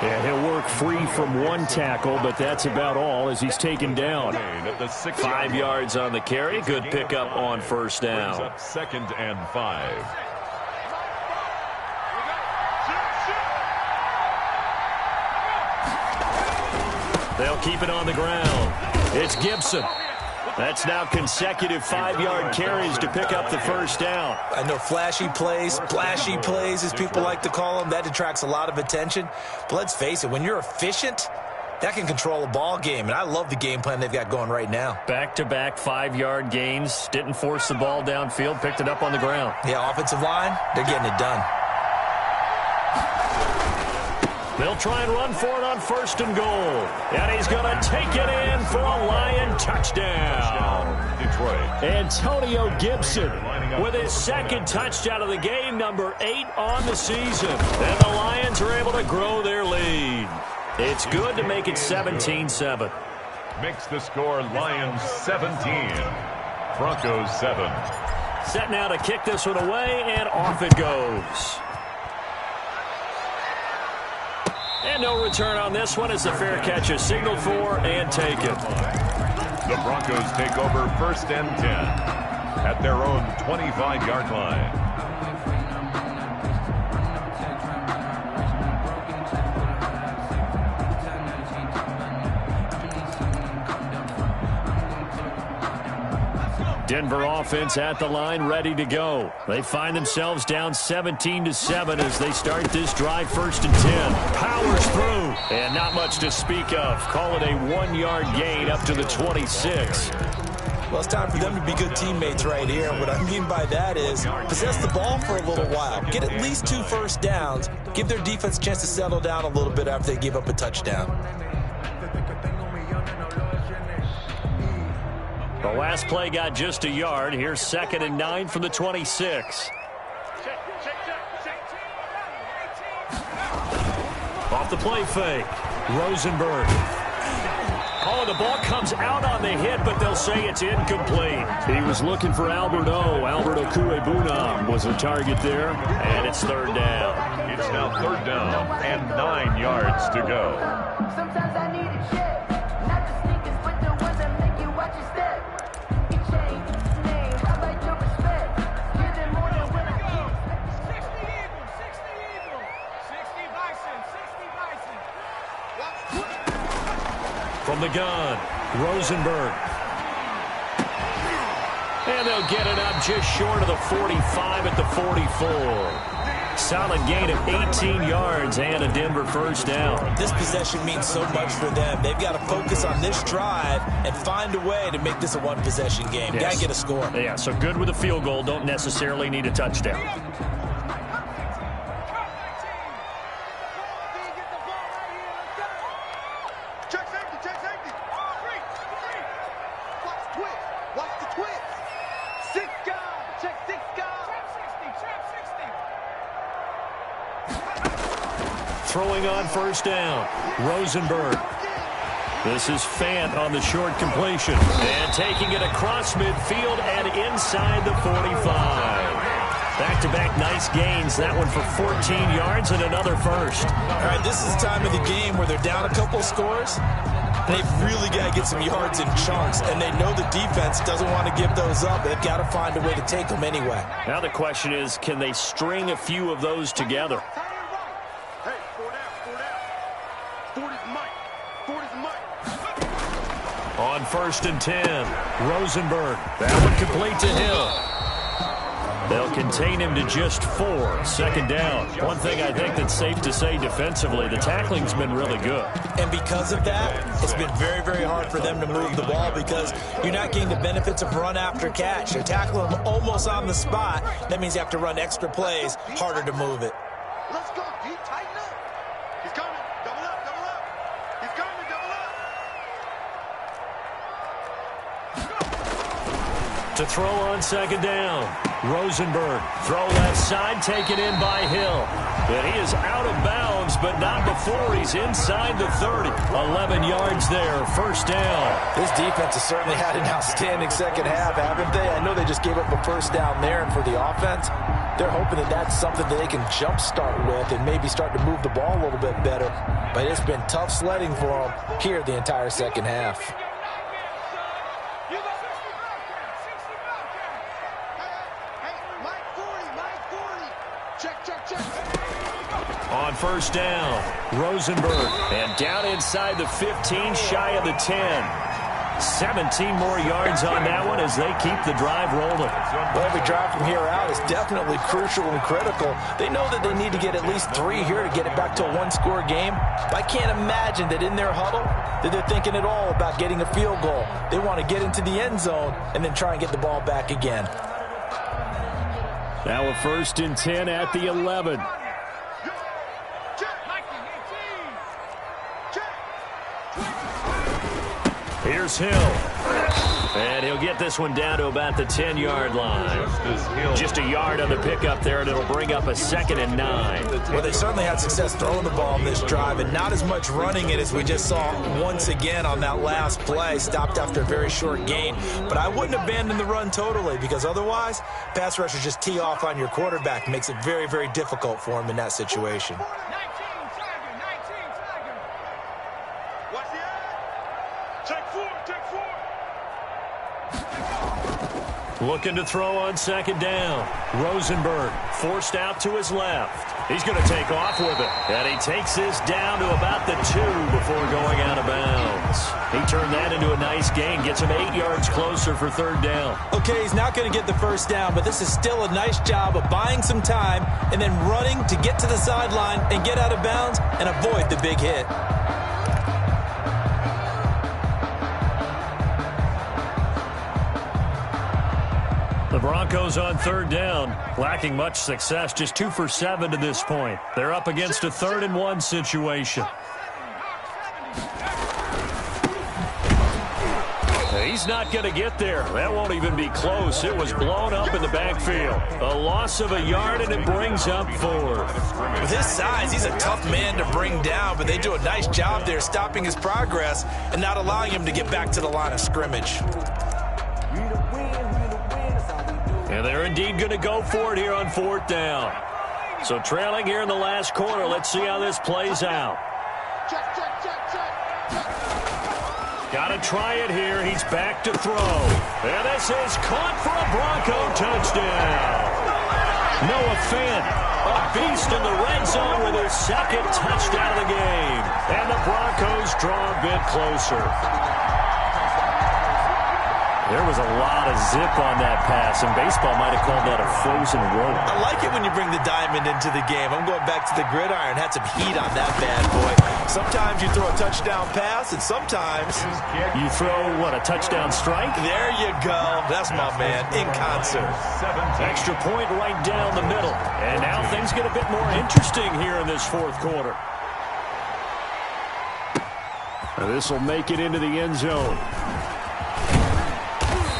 S6: Yeah, he'll work free from one tackle, but that's about all as he's taken down. 5 yards on the carry. Good pickup on first down.
S8: 2nd and 5.
S6: They'll keep it on the ground. It's Gibson. That's now consecutive 5-yard carries to pick up the first down.
S7: I know flashy plays, splashy plays, as people like to call them, that attracts a lot of attention. But let's face it, when you're efficient, that can control a ball game. And I love the game plan they've got going right now.
S6: Back-to-back 5-yard gains. Didn't force the ball downfield, picked it up on the ground.
S7: Yeah, offensive line, they're getting it done.
S6: They'll try and run for it on 1st and goal. And he's going to take it in for a Lion touchdown.
S8: Detroit.
S6: Antonio Gibson with his 2nd touchdown of the game, number 8 on the season. And the Lions are able to grow their lead. It's good to make it 17-7.
S8: Makes the score Lions 17. Broncos 7.
S6: Set now to kick this one away, and off it goes. And no return on this one as the fair catch is signaled for and taken.
S8: The Broncos take over 1st and 10 at their own 25-yard line.
S6: Denver offense at the line, ready to go. They find themselves down 17-7 as they start this drive, 1st and 10. Powers through, and not much to speak of. Call it a 1-yard gain up to the 26.
S7: Well, it's time for them to be good teammates right here. And what I mean by that is possess the ball for a little while. Get at least 2 first downs. Give their defense a chance to settle down a little bit after they give up a touchdown.
S6: The last play got just a yard. Here's 2nd and 9 from the 26. Off the play fake. Rosenberg. Oh, the ball comes out on the hit, but they'll say it's incomplete. He was looking for Alberto. Alberto Cuebuna was the target there, and it's 3rd down.
S8: It's now 3rd down and 9 yards to go.
S10: Sometimes I need a check, not the sneakers, but the ones that make you watch your step. You change the name, I like your respect. Give them more than when I get.
S9: 60 Eagles, 60 Eagles, 60 Bison, 60 Bison.
S6: From the gun, Rosenberg. And they'll get it up just short of the 45 at the 44. Solid gain of 18 yards and a Denver 1st down.
S7: This possession means so much for them. They've got to focus on this drive and find a way to make this a 1-possession game.
S6: Yes.
S7: Got to get a score.
S6: Yeah, so good with a field goal. Don't necessarily need a touchdown.
S9: Check safety, check safety. Watch the twist, watch the twist. 6 guard, check 6 guard. Trap 60.
S6: Throwing on 1st down, Rosenberg. This is Fant on the short completion. And taking it across midfield and inside the 45. Back-to-back nice gains. That one for 14 yards and another 1st.
S7: All right, this is the time of the game where they're down a couple scores. And they've really got to get some yards in chunks. And they know the defense doesn't want to give those up. They've got to find a way to take them anyway.
S6: Now the question is, can they string a few of those together?
S9: Hey, 4 down. 40's Mike. 40's Mike.
S6: On 1st and 10, Rosenberg. That one complete to Hill. They'll contain him to just 4. 2nd down. One thing I think that's safe to say defensively, the tackling's been really good.
S7: And because of that, it's been very, very hard for them to move the ball because you're not getting the benefits of run after catch. You're tackling them almost on the spot. That means you have to run extra plays, harder to move it.
S9: Let's go, D. Tighten up. He's coming. Double up, double up. He's coming, double up.
S6: To throw on 2nd down, Rosenberg. Throw left side, taken in by Hill. But he is out of bounds, but not before he's inside the 30. 11 yards there, 1st down.
S7: This defense has certainly had an outstanding second half, haven't they? I know they just gave up a 1st down there, and for the offense, they're hoping that that's something that they can jumpstart with and maybe start to move the ball a little bit better. But it's been tough sledding for them here the entire second half.
S6: On 1st down, Rosenberg. And down inside the 15, shy of the 10. 17 more yards on that one as they keep the drive rolling.
S7: Well, every drive from here out is definitely crucial and critical. They know that they need to get at least 3 here to get it back to a 1-score game. But I can't imagine that in their huddle that they're thinking at all about getting a field goal. They want to get into the end zone and then try and get the ball back again.
S6: Now a 1st and 10 at the 11. Here's Hill. And he'll get this one down to about the 10-yard line. Just a yard on the pickup there, and it'll bring up a 2nd and 9.
S7: Well, they certainly had success throwing the ball in this drive, and not as much running it as we just saw once again on that last play. Stopped after a very short gain. But I wouldn't abandon the run totally, because otherwise, pass rushers just tee off on your quarterback. Makes it very, very difficult for him in that situation.
S6: Looking to throw on second down. Rosenberg forced out to his left. He's going to take off with it. And he takes this down to about the 2 before going out of bounds. He turned that into a nice gain. Gets him 8 yards closer for third down.
S7: Okay, he's not going to get the first down, but this is still a nice job of buying some time and then running to get to the sideline and get out of bounds and avoid the big hit.
S6: The Broncos on third down, lacking much success, just 2 for 7 to this point. They're up against a 3rd and 1 situation. He's not going to get there. That won't even be close. It was blown up in the backfield. A loss of a yard, and it brings up 4th.
S7: With his size, he's a tough man to bring down, but they do a nice job there stopping his progress and not allowing him to get back to the line of scrimmage.
S6: And they're indeed going to go for it here on 4th down. So trailing here in the last quarter. Let's see how this plays out. Got to try it here. He's back to throw. And this is caught for a Bronco touchdown. Noah Fant, a beast in the red zone with his 2nd touchdown of the game. And the Broncos draw a bit closer. There was a lot of zip on that pass, and baseball might have called that a frozen rope.
S7: I like it when you bring the diamond into the game. I'm going back to the gridiron. Had some heat on that bad boy. Sometimes you throw a touchdown pass, and sometimes
S6: you throw, what, a touchdown strike?
S7: There you go. That's my man, in concert.
S6: Extra point right down the middle. And now things get a bit more interesting here in this 4th quarter. This will make it into the end zone.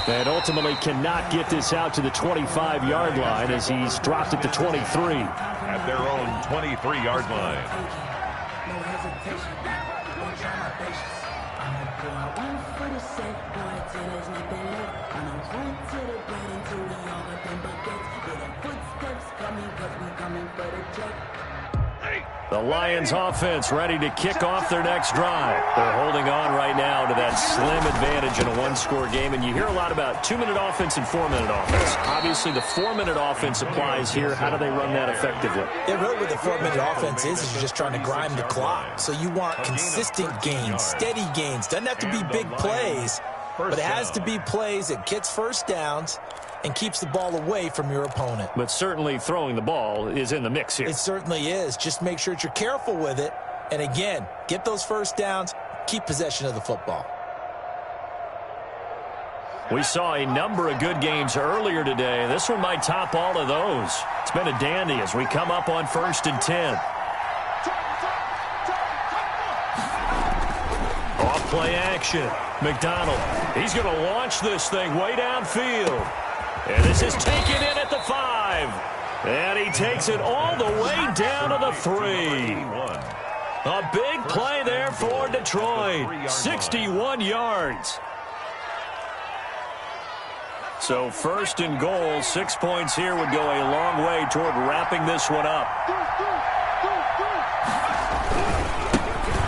S6: And ultimately cannot get this out to the 25-yard line as he's dropped it to 23.
S8: At their own 23-yard line.
S6: The Lions offense ready to kick off their next drive. They're holding on right now to that slim advantage in a 1-score game. And you hear a lot about 2-minute offense and 4-minute offense. Obviously, the 4-minute offense applies here. How do they run that effectively?
S7: Yeah, really what the 4-minute offense is you're just trying to grind the clock. So you want consistent gains, steady gains. Doesn't have to be big plays, but it has to be plays that gets first downs and keeps the ball away from your opponent.
S6: But certainly throwing the ball is in the mix here.
S7: It certainly is. Just make sure that you're careful with it. And again, get those first downs, keep possession of the football.
S6: We saw a number of good games earlier today. This one might top all of those. It's been a dandy as we come up on 1st and 10. Off play action. McDonald, he's going to launch this thing way downfield. And this is taken in at the 5. And he takes it all the way down to the 3. A big play there for Detroit. 61 yards. So 1st and goal, 6 points here would go a long way toward wrapping this one up.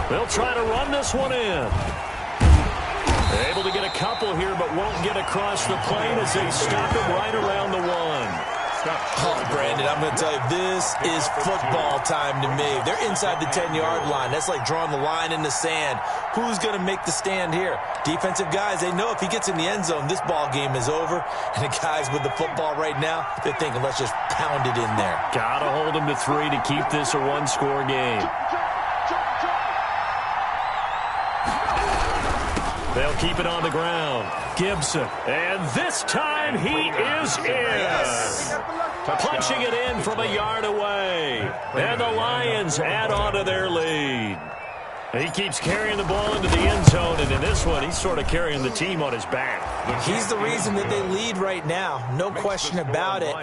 S6: They'll try to run this one in. Able to get a couple here, but won't get across the plane as they stop him right around the 1.
S7: Oh, Brandon, I'm going to tell you, this is football time to me. They're inside the 10-yard line. That's like drawing the line in the sand. Who's going to make the stand here? Defensive guys, they know if he gets in the end zone, this ball game is over. And the guys with the football right now, they're thinking, let's just pound it in there.
S6: Got to hold him to 3 to keep this a 1-score game. They'll keep it on the ground. Gibson. And this time he is in. Yes. Punching it in from a yard away. And the Lions add on to their lead. He keeps carrying the ball into the end zone, and in this one, he's sort of carrying the team on his back.
S7: He's the reason that they lead right now. No question about it.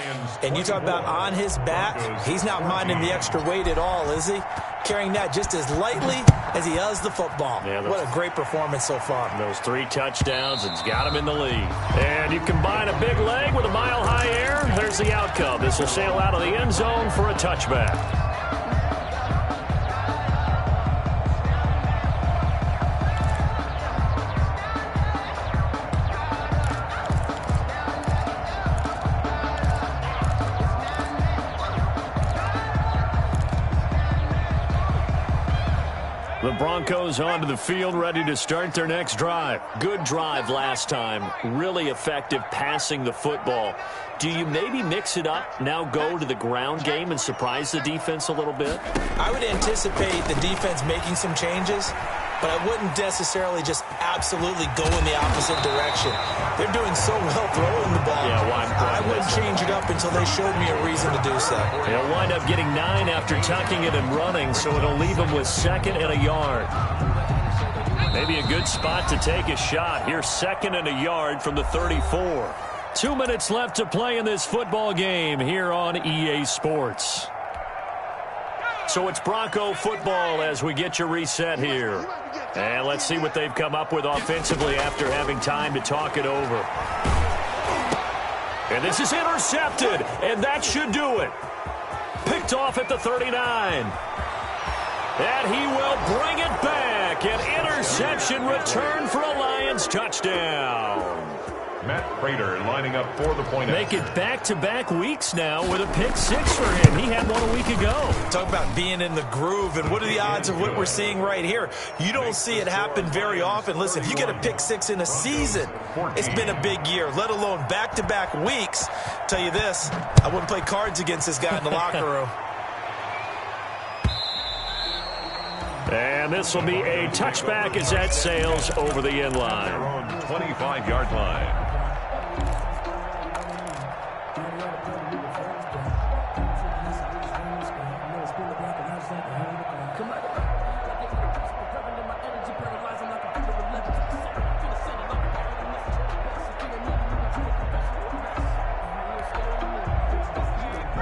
S7: And you talk about on his back, he's not minding the extra weight at all, is he? Carrying that just as lightly as he does the football. Yeah, what a great performance so far.
S6: Those 3 touchdowns, it's got him in the lead. And you combine a big leg with a mile-high air, there's the outcome. This will sail out of the end zone for a touchback. The Broncos onto the field, ready to start their next drive.
S11: Good drive last time. Really effective passing the football. Do you maybe mix it up, now go to the ground game and surprise the defense a little bit?
S7: I would anticipate the defense making some changes, but I wouldn't necessarily just absolutely go in the opposite direction. They're doing so well throwing the ball.
S11: Yeah,
S7: I wouldn't change it up until they showed me a reason to do so.
S6: They'll wind up getting 9 after tucking it and running, so it'll leave them with 2nd and a yard. Maybe a good spot to take a shot. Here's 2nd and a yard from the 34. 2 minutes left to play in this football game here on EA Sports. So it's Bronco football as we get you reset here. And let's see what they've come up with offensively after having time to talk it over. And this is intercepted, and that should do it. Picked off at the 39. And he will bring it back. An interception return for a Lions touchdown.
S8: Matt Prater lining up for the point.
S6: Make it back-to-back weeks now with a pick 6 for him. He had one a week ago.
S7: Talk about being in the groove, and what are the odds of what we're seeing right here? You don't see it happen very often. Listen, if you get a pick 6 in a season, it's been a big year, let alone back-to-back weeks. Tell you this, I wouldn't play cards against this guy in the locker room.
S6: And this will be a touchback as that sails over the end line.
S8: 25-yard line.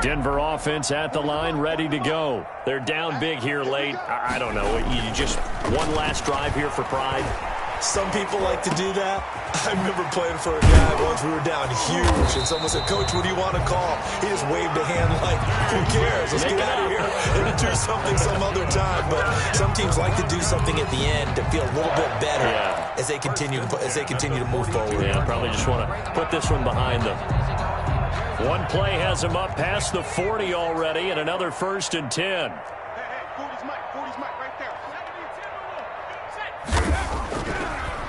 S6: Denver offense at the line, ready to go. They're down big here late. I don't know. You just one last drive here for pride.
S7: Some people like to do that. I remember playing for a guy once. We were down huge, and someone said, "Coach, what do you want to call?" He just waved a hand like, "Who cares? Let's get out of here and do something some other time." But some teams like to do something at the end to feel a little bit better as they continue to move forward.
S6: Yeah, probably just want to put this one behind them. One play has him up past the 40 already, and another 1st and 10.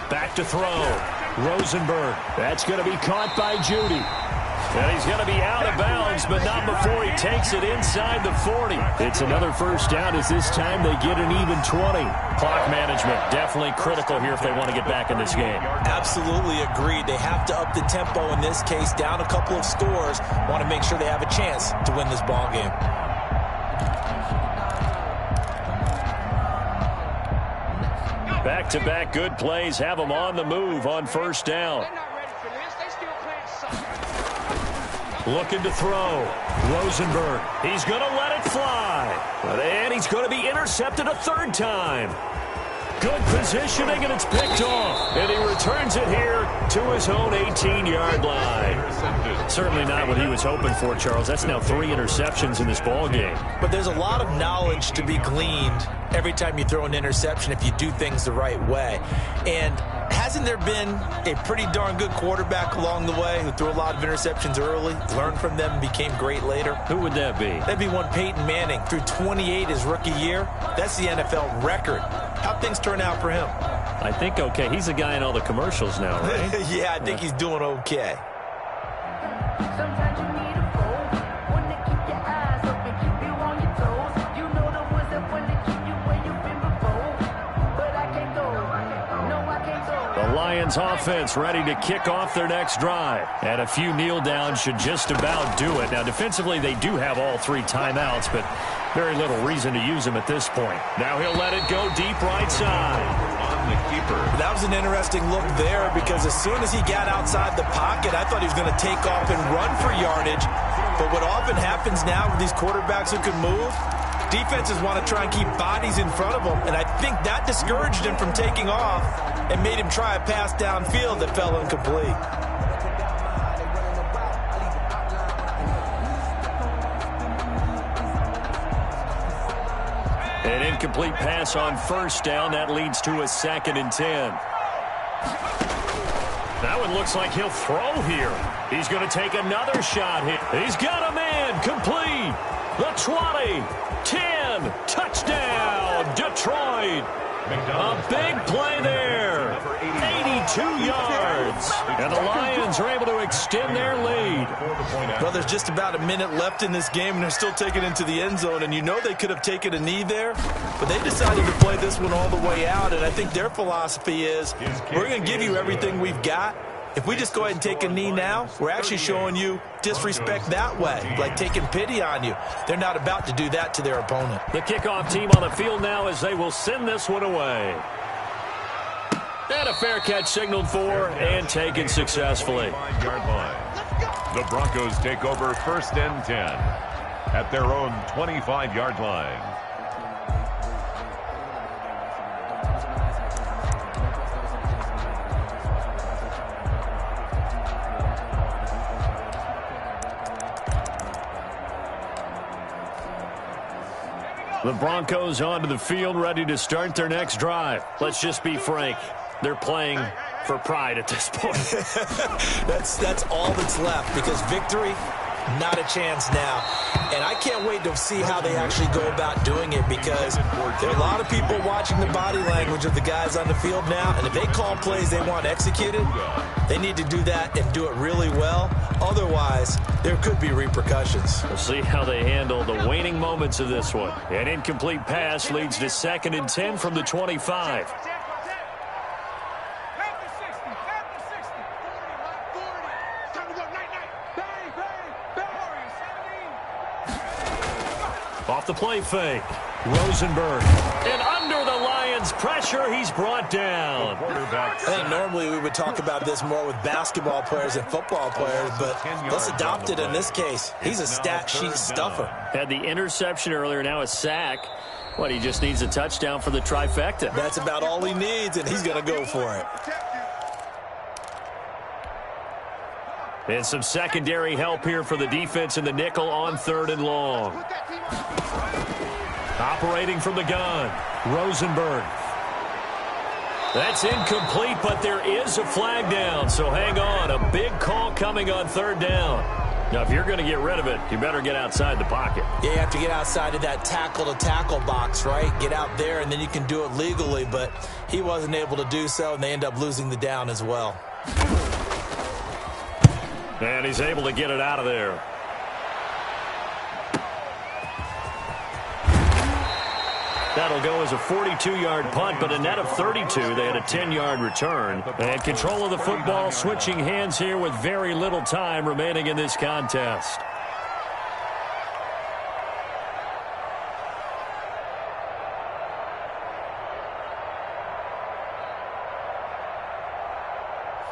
S6: Back to throw. Rosenberg. That's going to be caught by Judy. And he's going to be out of bounds, but not before he takes it inside the 40. It's another 1st down as this time they get an even 20. Clock management definitely critical here if they want to get back in this game.
S7: Absolutely agreed. They have to up the tempo in this case, down a couple of scores. Want to make sure they have a chance to win this ball game.
S6: Back-to-back good plays have them on the move on 1st down. Looking to throw. Rosenberg. He's going to let it fly. And he's going to be intercepted a 3rd time. Good positioning, and it's picked off. And he returns it here to his own 18-yard line. Certainly not what he was hoping for, Charles. That's now 3 interceptions in this ball game.
S7: But there's a lot of knowledge to be gleaned every time you throw an interception if you do things the right way. And hasn't there been a pretty darn good quarterback along the way who threw a lot of interceptions early, learned from them, and became great later?
S6: Who would that be?
S7: That'd be one Peyton Manning. Threw 28 his rookie year. That's the NFL record. How'd things turn out for him?
S6: I think okay. He's a guy in all the commercials now, right?
S7: Yeah, I think he's doing okay.
S10: Sometimes you need a fold, one to keep your eyes open, keep you on your toes. You know the ones that want to keep you where you've been before. But I can't go, no I can't go.
S6: The Lions offense ready to kick off their next drive. And a few kneel downs should just about do it. Now defensively they do have all 3 timeouts, but very little reason to use them at this point. Now he'll let it go deep right side. On the keeper.
S7: That was an interesting look there because as soon as he got outside the pocket, I thought he was going to take off and run for yardage. But what often happens now with these quarterbacks who can move, defenses want to try and keep bodies in front of them. And I think that discouraged him from taking off and made him try a pass downfield that fell incomplete.
S6: An incomplete pass on 1st down. That leads to a 2nd and 10. That one looks like he'll throw here. He's going to take another shot here. He's got a man. Complete. The 20. 10. Touchdown. Detroit. A big play there. 82 yards. And the Lions are able to extend their lead.
S7: Well, there's just about a minute left in this game, and they're still taking it into the end zone. And you know they could have taken a knee there, but they decided to play this one all the way out. And I think their philosophy is, we're going to give you everything we've got. If we just go ahead and take a knee now, we're actually showing you disrespect that way, like taking pity on you. They're not about to do that to their opponent.
S6: The kickoff team on the field now as they will send this one away. And a fair catch signaled for and taken successfully.
S8: 5-yard line. The Broncos take over 1st and 10 at their own 25-yard line.
S6: The Broncos onto the field, ready to start their next drive. Let's just be frank. They're playing for pride at this point.
S7: That's all that's left, because victory, not a chance now. And I can't wait to see how they actually go about doing it, because there are a lot of people watching the body language of the guys on the field now, and if they call plays they want executed, they need to do that and do it really well. Otherwise, there could be repercussions.
S6: We'll see how they handle the waning moments of this one. An incomplete pass leads to 2nd and 10 from the 25. Off the play fake. Rosenberg. And under the Lions' pressure, he's brought down.
S7: I think normally we would talk about this more with basketball players and football players, but let's adopt it in this case. He's a stat sheet stuffer.
S6: Had the interception earlier, now a sack. What, he just needs a touchdown for the trifecta.
S7: That's about all he needs, and he's going to go for it.
S6: And some secondary help here for the defense in the nickel on 3rd and long. Operating from the gun, Rosenberg. That's incomplete, but there is a flag down, so hang on. A big call coming on 3rd down. Now, if you're going to get rid of it, you better get outside the pocket.
S7: Yeah, you have to get outside of that tackle-to-tackle box, right? Get out there, and then you can do it legally, but he wasn't able to do so, and they end up losing the down as well.
S6: And he's able to get it out of there. That'll go as a 42-yard punt, but a net of 32. They had a 10-yard return. And control of the football switching hands here with very little time remaining in this contest.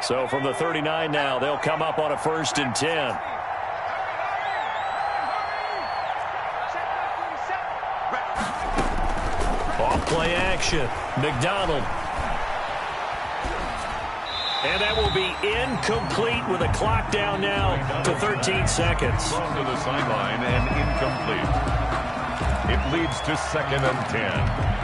S6: So from the 39 now, they'll come up on a 1st and 10. Off-play action. McDonald. And that will be incomplete with a clock down now to 13 seconds.
S8: Thrown to the sideline and incomplete. It leads to 2nd and 10.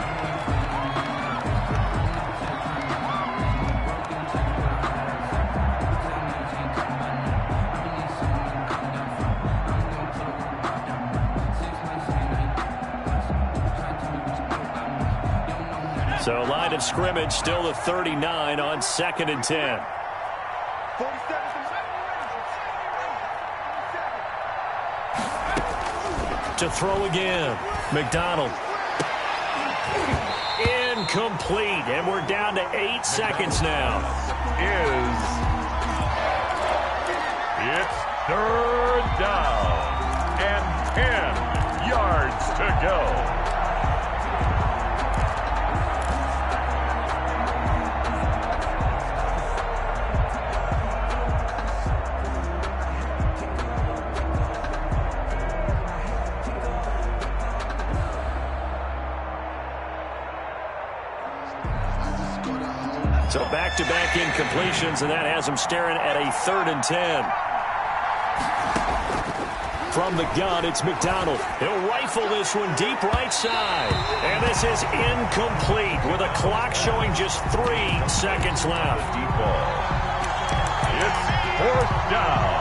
S6: So line of scrimmage still the 39 on 2nd and 10. To throw again. McDonald. Incomplete. And we're down to 8 seconds now.
S8: It's 3rd down and 10 yards to go.
S6: So back-to-back incompletions, and that has them staring at a 3rd and 10. From the gun, it's McDonald. He'll rifle this one deep right side. And this is incomplete with a clock showing just 3 seconds left.
S8: Deep ball. It's 4th down.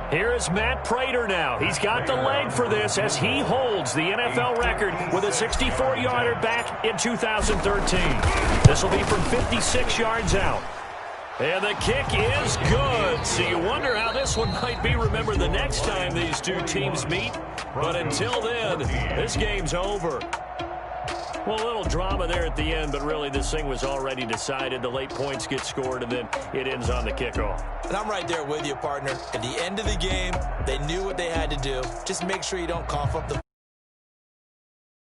S6: Here is Matt Prater now. He's got the leg for this as he holds the NFL record with a 64-yarder back in 2013. This will be from 56 yards out. And the kick is good. So you wonder how this one might be remembered the next time these two teams meet. But until then, this game's over. Well, a little drama there at the end, but really this thing was already decided. The late points get scored, and then it ends on the kickoff.
S7: And I'm right there with you, partner. At the end of the game, they knew what they had to do. Just make sure you don't cough up the